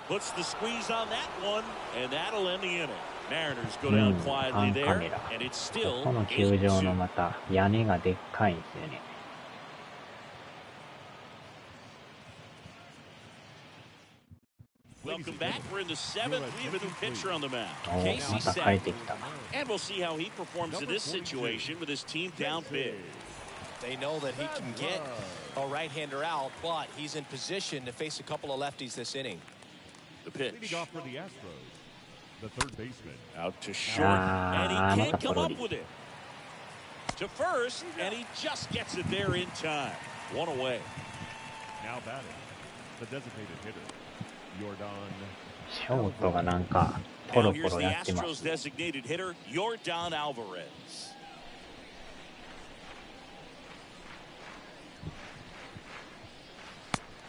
Puts the squeeze on that one, and that'll end the inning. Mariners go down quietly there, and it's still この球場のまた屋根がでっかいんですよね。Welcome back. We're in the 7th. We have a new pitcher on the mound. ま Casey た帰って Sack. きた。 And we'll see how he performs in this situation with his team down big. They know that he can get a right-hander out, but he's in position to face a couple of lefties this inning. The pitch. Leading off for the Astros, the third baseman. Out to short, and he can't come up with it. To first, and he just gets it there in time. 1 away. Now batting, the designated hitter, Jordan. ショートがなんかポ Now ロ here's ポロ the やってま Astros すね。 designated hitter, Jordan Alvarez.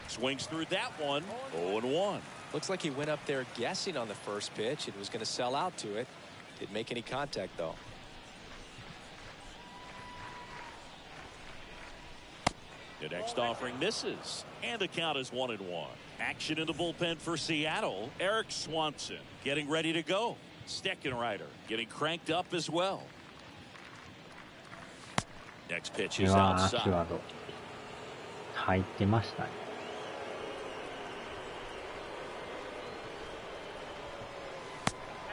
Swings through that one. 0-1. Looks like he went up there guessing on the first pitch and was going to sell out to it. Didn't make any contact, though. The next offering misses, and the count is 1-1. Action in the bullpen for Seattle. Eric Swanson getting ready to go. Steckenrider getting cranked up as well. Next pitch う is わー、 outside. 際どい。入ってましたね。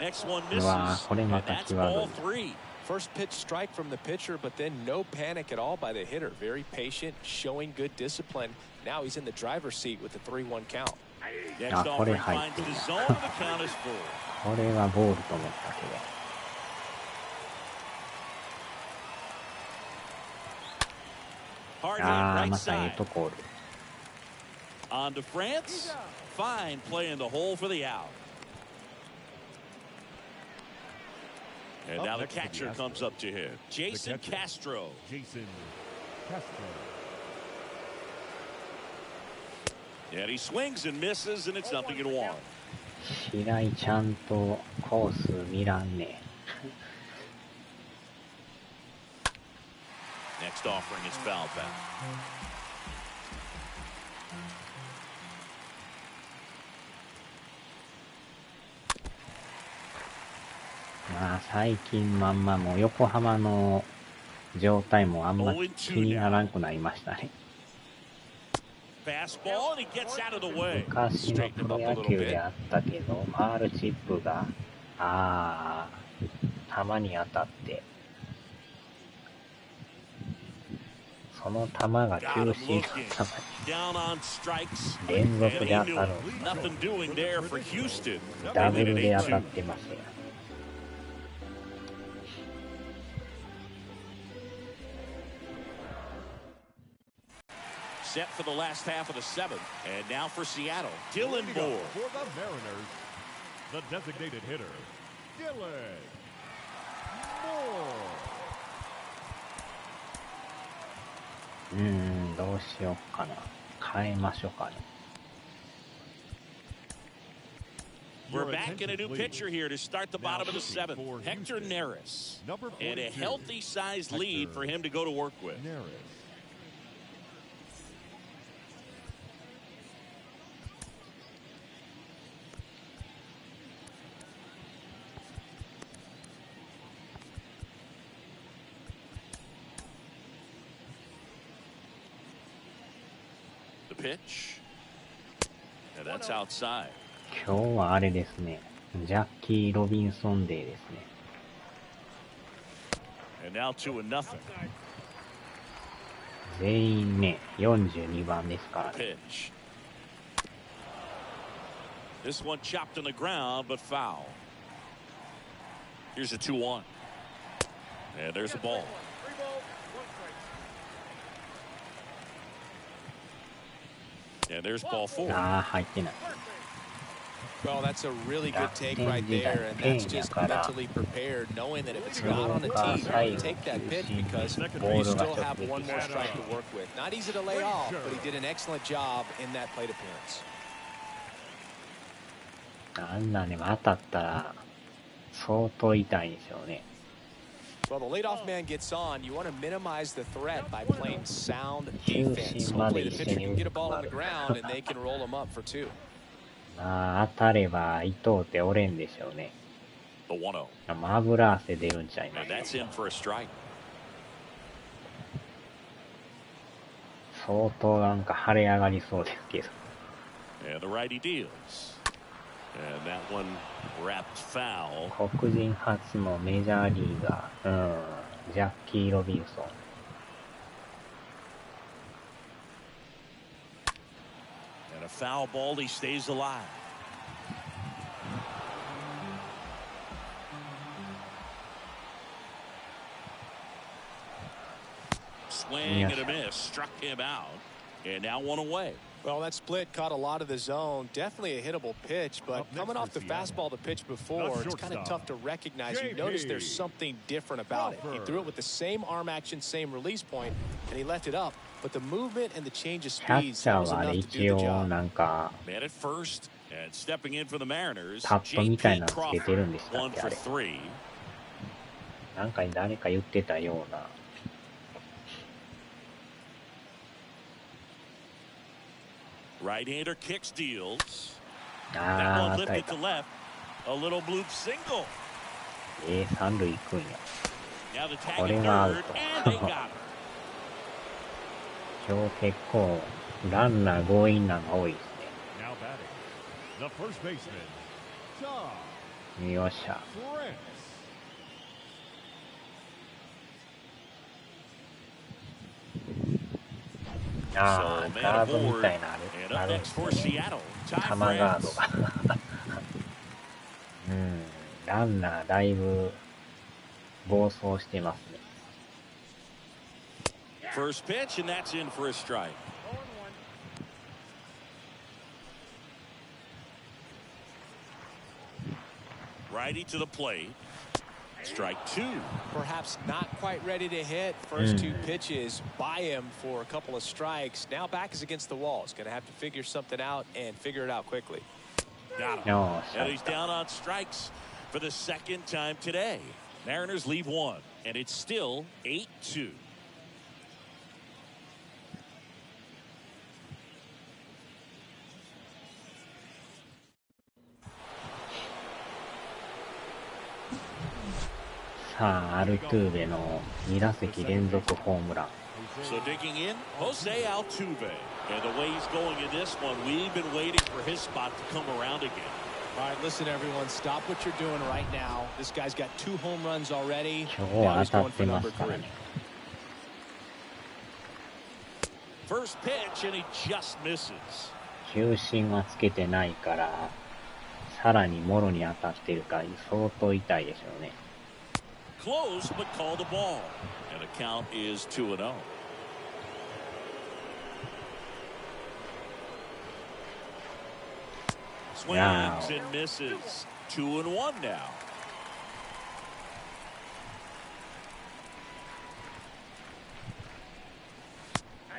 Next one うわ misses, ー、これま and た that's 際ど ball い。 3. First pitch strike from the pitcher, but then no panic at all by the hitter. Very patient, showing good discipline. Now he's in the driver's seat with the 3-1 count. Next あ、これ offering 入っ finds て the る zone, な。 and the count is full. これはボールと思ったけど。 Hard あ hit ー、 right またええ side. とこおる。 On to France. Fine play in the hole for the out. And now the next for the catcher Astros, comes up to hit. Jason catcher, Castro. Jason Castro. And he swings and misses, and it's 0-1. 白井ちゃんとコース見らんね。 Next offering is foul back. まあ最近まんまもう横浜の状態もあんま気にならんくなりましたね。 Fastball, and he gets out of the way. 昔のプロ野球であったけど、ファールチップが、球に当たって、その球が Got 球 him 審 looking. の Down on strikes. 球に連 And 続 he で当 knew たる。 nothing doing there for Houston. ダブ They ル lead で it 当たっ 8-2. てますよ。 Set for the last half of the 7th. And now for Seattle, Dylan Leading Moore. off for the Mariners, the designated hitter, どうしようかな。変えましょうかね。We're back in a new pitcher here to start the bottom of the seventh. Hector Neris. And a healthy sized lead for him to go to work with. The pitch. And that's outside. 今日はあれですね。ジャッキー・ロビンソンデーですね。And now 2-0. 全員ね、42番ですからね。Pitch. This one chopped on the ground, but foul. Here's a 2-1. And there's a ball. And there's ball 4. ああ、入ってない。Well, that's a really good take right there, and that's just mentally prepared, knowing that if it's not on the tee, you take that pitch because you still have one more strike to work with. Not easy to lay off, but he did an excellent job in that plate appearance. あんなね、当たったら相当痛いんでしょうね。Well, the leadoff man gets on. You want to minimize the threat by playing sound defense. Hopefully, the pitcher can get a ball on the ground, and they can roll him up for 2. まあ、当たれば伊藤って折れんでしょうね。The 1-0. 油汗出るんちゃいま And that's in for a strike. す。相当なんか腫れ上がりそうですけど。And the righty deals. And that one wrapped foul. 黒人初のメジャーリーガー、ジャッキー・ロビンソン。And a foul ball, he stays alive. Swing and a miss, struck him out, and now one away. Well, that split caught a lot of the zone. Definitely a hittable pitch, but coming off the fastball the pitch before, it's kind of tough to recognize. You notice there's something different about it. He threw it with the same arm action, same release point, and he left it up. But the movement and the change of キャッ speeds チャー was はあれ enough to 一 do the 応 job. なんか Man at first, and stepping in for the Mariners, タップみたい J.P. なのつけてるんでしたっ Crawford, け 1 あ for れ。 3. なんか誰か言ってたような。Right-hander kicks, deals. That あ one あ、当たり lifted た。 to left. A little bloop single. 三塁行くんや。 Now the tag こ at れはアウ third, ト。 and they got her. 今日結構ランナー強引なのが多いです Now batting, the first baseman, Tom ね。よっしゃ。 Prince. ああ、 So, man ガードみ aboard. たいなあ And れあ up るん next です for よね。 Seattle. Ty 玉ガード France. が。ランナーだいぶ暴走してますね。 First pitch, and that's in for a strike. Righty to the plate. Strike 2. Perhaps not quite ready to hit. First 2 pitches by him for a couple of strikes. Now back is against the wall. He's going to have to figure something out and figure it out quickly. Got him. よっしゃ And he's down on strikes for the second time today. Mariners leave 1, and it's still 8-2. さあ、アルトゥーベの2打席連続ホームラン。 So digging in, Jose Altuve. And the way he's going in this one, we've been waiting for his spot to come around again. All right, listen, everyone, stop what you're doing right now. This guy's got 2 home runs already. 今日 Now は he's 当た going っ for てま number すから 3. ね。 First pitch, and he just misses. 球審はつけてないから、さらにもろに当たってるから相当痛いでしょうね。 Close, but called the ball. And the count is 2-0. Swings and misses. 2-1 now.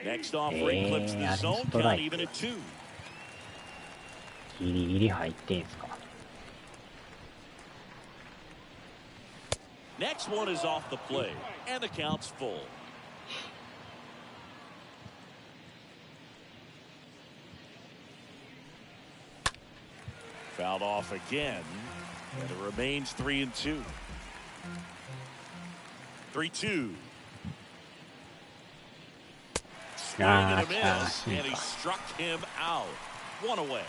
Next offering clips the zone count even at 2. ギリギリ入ってんすか。Next one is off the play, and the count's full. Fouled off again, and it remains 3-2. 3-2. Swing and a miss, and he struck him out. One away.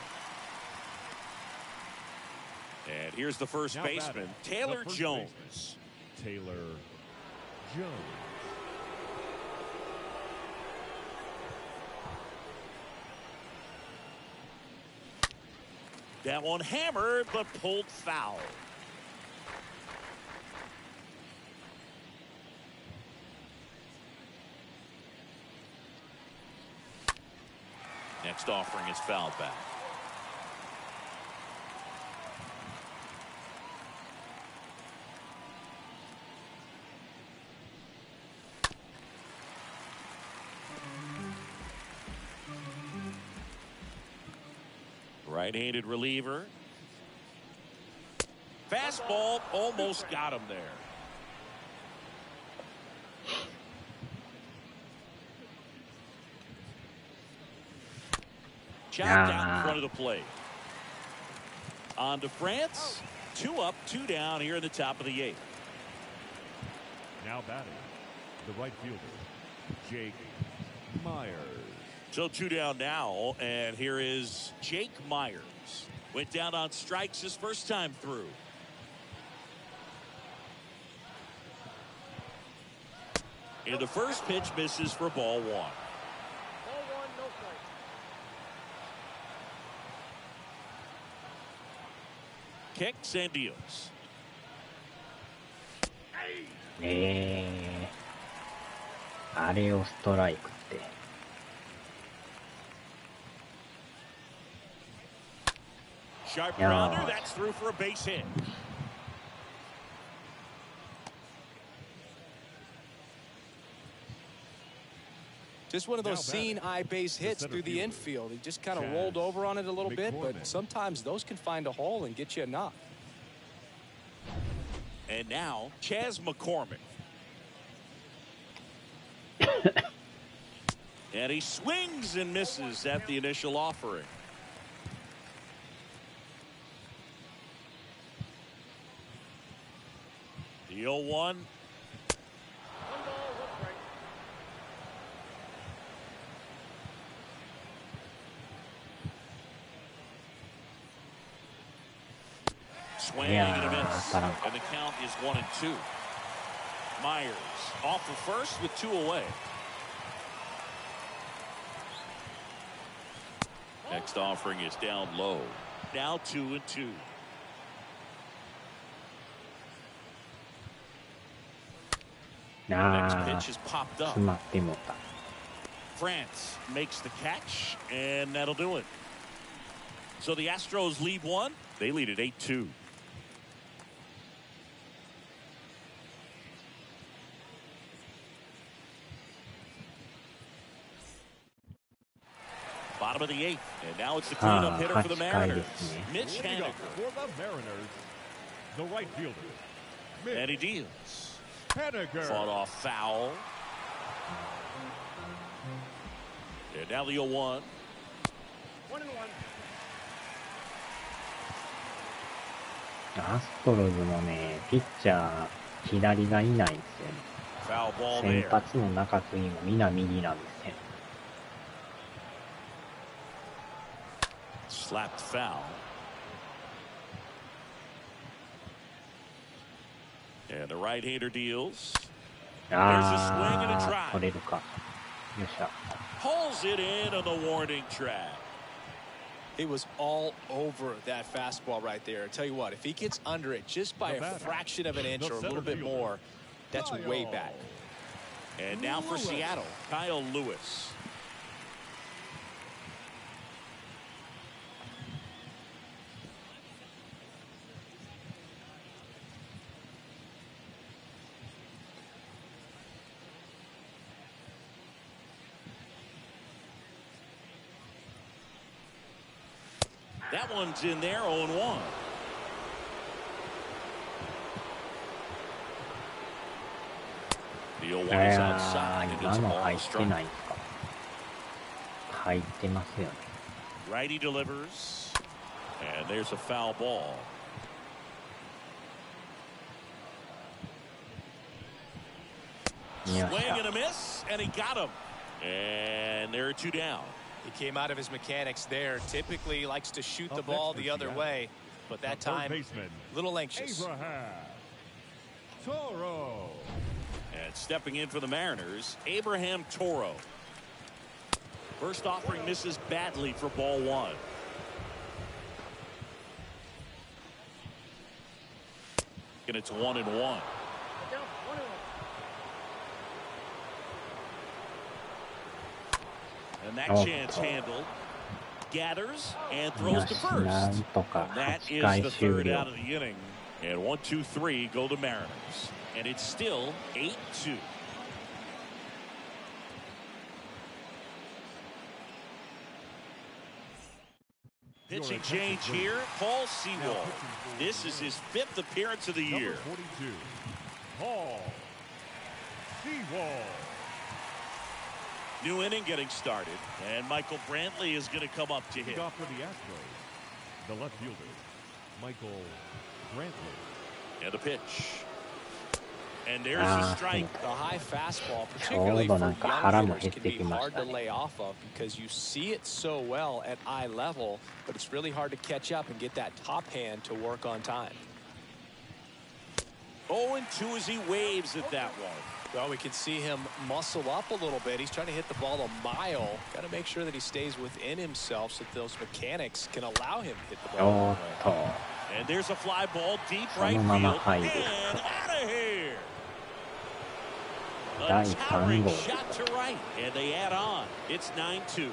And here's the first baseman, Taylor Jones. Taylor Jones. That one hammered, but pulled foul. Next offering is fouled back. Right-handed reliever. Fastball almost got him there. Chopped out in front of the plate. On to France. 2 up, 2 down here in the top of the 8th. Now batting, the right fielder, Jake Myers. So 2 down now, and here is Jake Myers. Went down on strikes his first time through. And the first pitch misses for ball 1. Ball 1, no strike. Kicks and deals. あれをストライクって。Sharp grounder, that's through for a base hit. Just one of those seeing eye base hits through the infield. He just kind of rolled over on it a little bit, but sometimes those can find a hole and get you a knock. And now, Chas McCormick. And he swings and misses at the initial offering. The 0-1. 1 ball, 1 strike. Swing and a miss. And the count is 1-2. Myers off the first with 2 away. Next offering is down low. Now 2-2. Next pitch is popped up. France makes the catch, and that'll do it. So the Astros lead 1. They lead at 8-2. Bottom of the 8th, and now it's the cleanup hitter for the Mariners, Mitch Haniger. For the Mariners, the right fielder, Mitch And he deals. Haniger. Fought off foul. And now the 0-1. 1-1. アストロズのね、ピッチャー、左がいないんですよね。 Foul ball 先 there. 発の中継ぎもみんな右なんですね。Slapped foul. And the right-hander deals. There's a swing and a あー、取 drive. れるか。よっしゃ。 Pulls it in on the warning track. He was all over that fastball right there. I tell you what, if he gets under it just by a fraction of an inch or a little bit more, that's way back. And now for Seattle, Kyle Lewis. That one's in there, 0-1. The 0-1 is outside. And it's a 今の ball 入 to って strike. ないか。入ってますよね。Righty delivers. And there's a foul ball. Swing and a miss, and he got him. And there are two down. He came out of his mechanics there. Typically he likes to shoot the ball the other way, but that time a little anxious. Abraham Toro. And stepping in for the Mariners, Abraham Toro. First offering misses badly for ball one. And it's 1-1. And that chance handled. Gathers and throws to first. And that is the third out of the inning. And 1, 2, 3 go to Mariners. And it's still 8-2. Pitching change here, Paul Sewald. This is his 5th appearance of the year. Number 42, Paul Sewald. New inning getting started, and Michael Brantley is going to come up to hit. Off for the Astros, the left fielder, Michael Brantley. And the pitch. And there's a strike. The high fastball, particularly for young hitters, can be hard to lay off of because you see it so well at eye level, but it's really hard to catch up and get that top hand to work on time. 0-2 as he waves at that one. Well, we can see him muscle up a little bit. He's trying to hit the ball a mile. Got to make sure that he stays within himself so that those mechanics can allow him to hit the ball. And there's a fly ball deep right field. And out of here. A towering shot to right. And they add on. It's 9-2.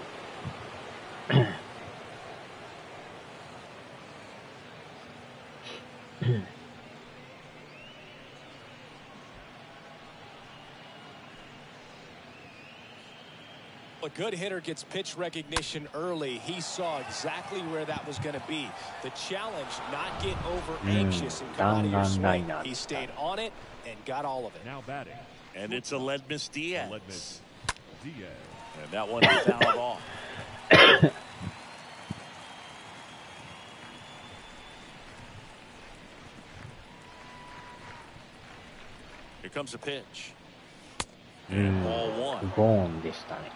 A good hitter gets pitch recognition early. He saw exactly where that was going to be. The challenge, not get over anxious and come out of your swing. He stayed on it and got all of it. Now batting. And it's a Ledmus Diaz. Diaz. And that one is fouled off. Here comes a pitch. And ball one. ゴーンでしたね。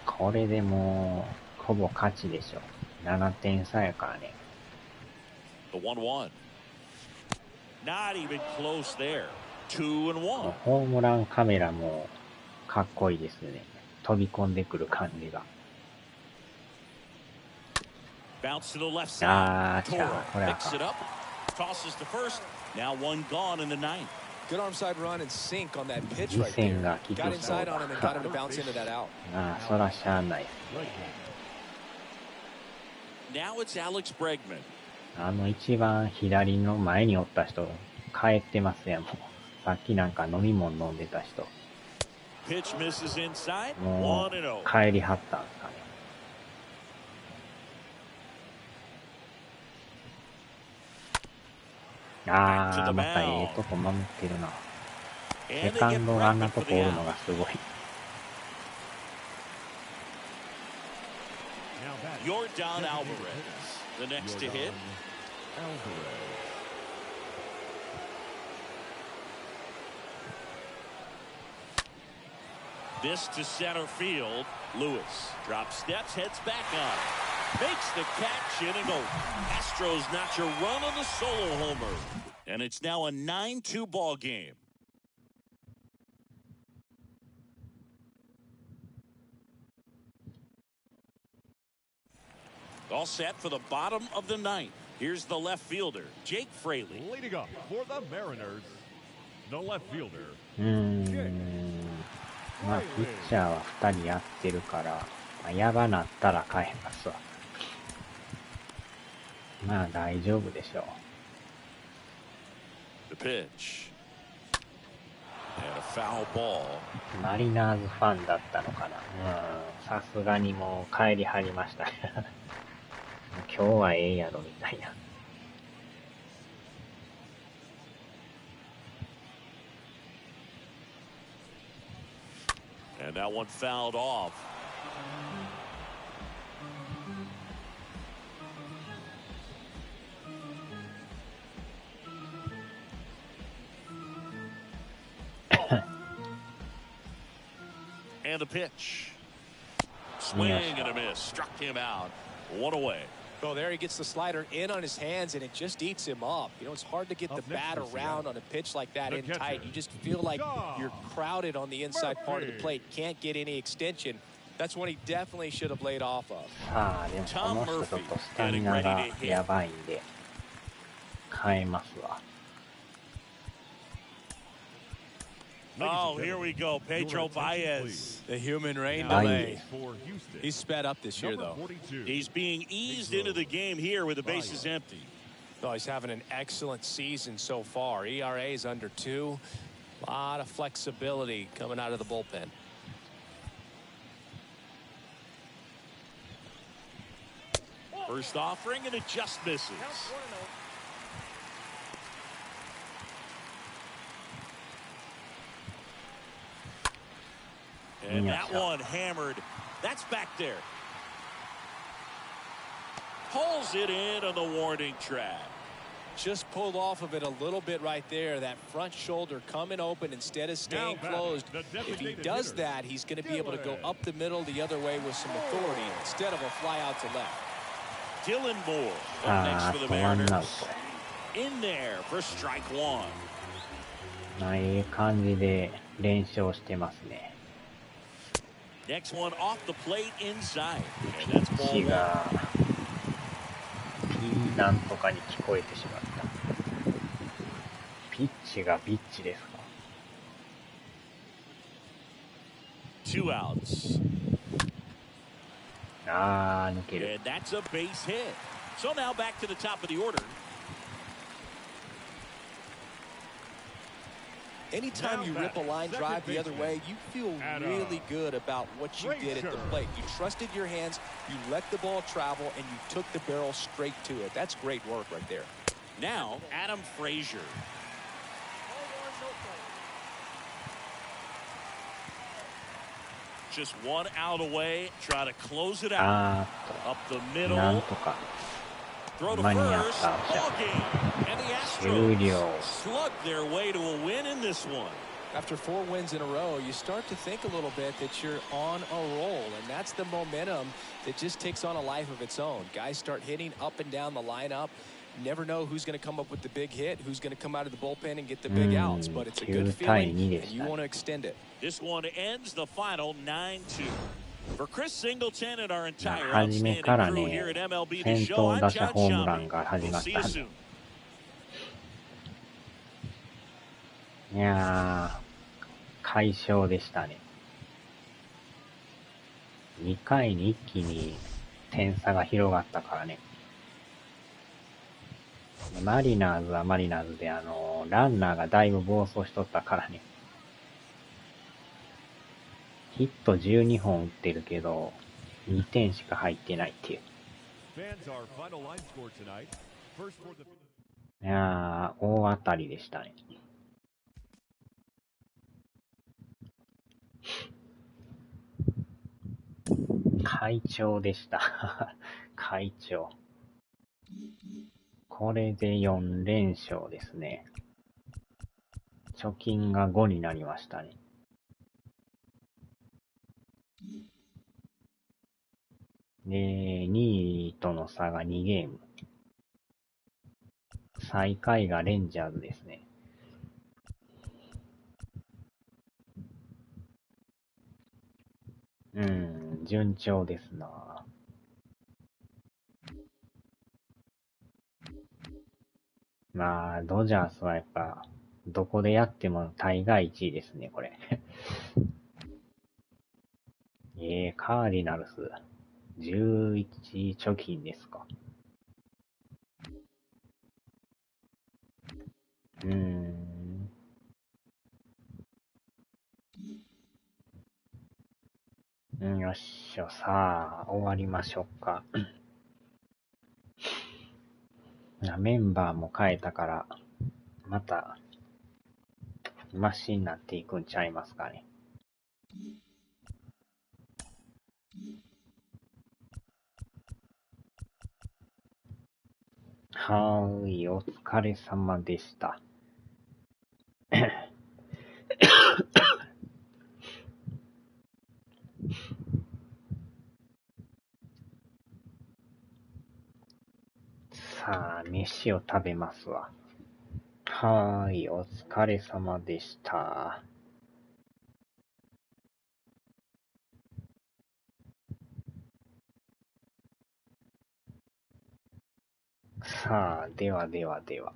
これでもうほぼ勝ちでしょ。7点差やからね。The 1-1. Not even close there. 2-1. ホームランカメラもかっこいいですね。飛び込んでくる感じが。Bounce to the left あ side. ー、これ Toro は picks it up. Tosses to first. Now one gone in the ninth. Good arm side run and sink on that pitch right there. Got inside on him and got him to bounce into that out. ああ、そらしゃあないですね。 Now it's Alex Bregman. 一番左の前におった人、帰ってますやん、もう。さっきなんか飲み物飲んでた人。Pitch misses inside. もう、帰りはったんですかね。ああ、またええとこ守ってるな。セカンドがあんなとこおるのがすごい。Yordan Alvarez, the next to hit. This to center field. Lewis drops steps, heads back on. Makes the catch, inning over. Astros notch a run on the solo homer. And it's now a 9-2 ball game. All set for the bottom of the ninth. Here's the left fielder, Jake Fraley. Leading up for the Mariners, the left fielder. まあ、ピッチャーは2人やってるから、まあ、やばなったら変えますわ。まあ、大丈夫でしょう。The pitch. And a foul ball. マリナーズファンだったのかな。さすがにもう帰りはりましたね。今日はええやろみたいな。And that one fouled off. And the pitch. Swing and a miss. Struck him out. One away. Well, there he gets the slider in on his hands, and it just eats him up. You know, it's hard to get the bat around on a pitch like that in tight. You just feel like you're crowded on the inside part of the plate. Can't get any extension. That's one he definitely should have laid off of. さあ、でもこの人ちょっとスタミナがやばいんで、変えますわ。Oh, here we go. Pedro Baez. The human rain delay. He's sped up this year, though. He's being eased into the game here with the bases empty. Oh, he's having an excellent season so far. ERA is under 2. A lot of flexibility coming out of the bullpen. First offering, and it just misses. And that one hammered. That's back there. Pulls it in on the warning track. Just pulled off of it a little bit right there. That front shoulder coming open instead of staying closed. If he does that, he's going to be able to go up the middle the other way with some authority instead of a fly out to left. Dylan Moore up next for the Mariners. In there for strike one. いい感じで連勝してますね。Next one off the plate inside. And that's ball ピッチ one. がピーなんとかに聞こえてしまった。ピッチがビッチですか。Two outs. あー、抜ける。 And that's a base hit. So now back to the top of the order. Anytime you rip a line drive the other way, you feel really good about what you did at the plate. You trusted your hands, you let the ball travel, and you took the barrel straight to it. That's great work right there. Now, Adam Frazier. Just one out away. Try to close it out. Up the なん middle. とか Throw to 間に合っ first. た。 Ball game. And the 終 Astros 了。 slug their way to a win in this one. After 4 wins in a row, you start to think a little bit that you're on a roll, and that's the momentum that just takes on a life of its own. Guys start hitting up and down the lineup. You never know who's going to come up with the big hit, who's going to come out of the bullpen and get the big outs, but it's a good 9対 feeling, 2で and し you た want ね。 to extend it. This one ends the final 9-2. For Chris Singleton and our entire 初め outstanding から crew ね、 here at MLB 先 The Show, 頭 I'm 打者 John ホームラン Shambi. が始 We'll まっ see た you んで。 soon. いやー、快勝でしたね。2回に一気に点差が広がったからね。マリナーズはマリナーズでランナーがだいぶ暴走しとったからね。ヒット12本打ってるけど、2点しか入ってないっていう。いやー、大当たりでしたね。快調でした。快調。これで4連勝ですね。貯金が5になりましたね。で、2位との差が2ゲーム。最下位がレンジャーズですね。順調ですな。まあ、ドジャースはやっぱ、どこでやっても大概1位ですね、これ。カーディナルス、11貯金ですか。よっしゃ、さあ、終わりましょうか。メンバーも変えたから、また、マシになっていくんちゃいますかね。はーい、お疲れ様でした。さあ、飯を食べますわ。はーい、お疲れ様でした。さあ、ではではでは。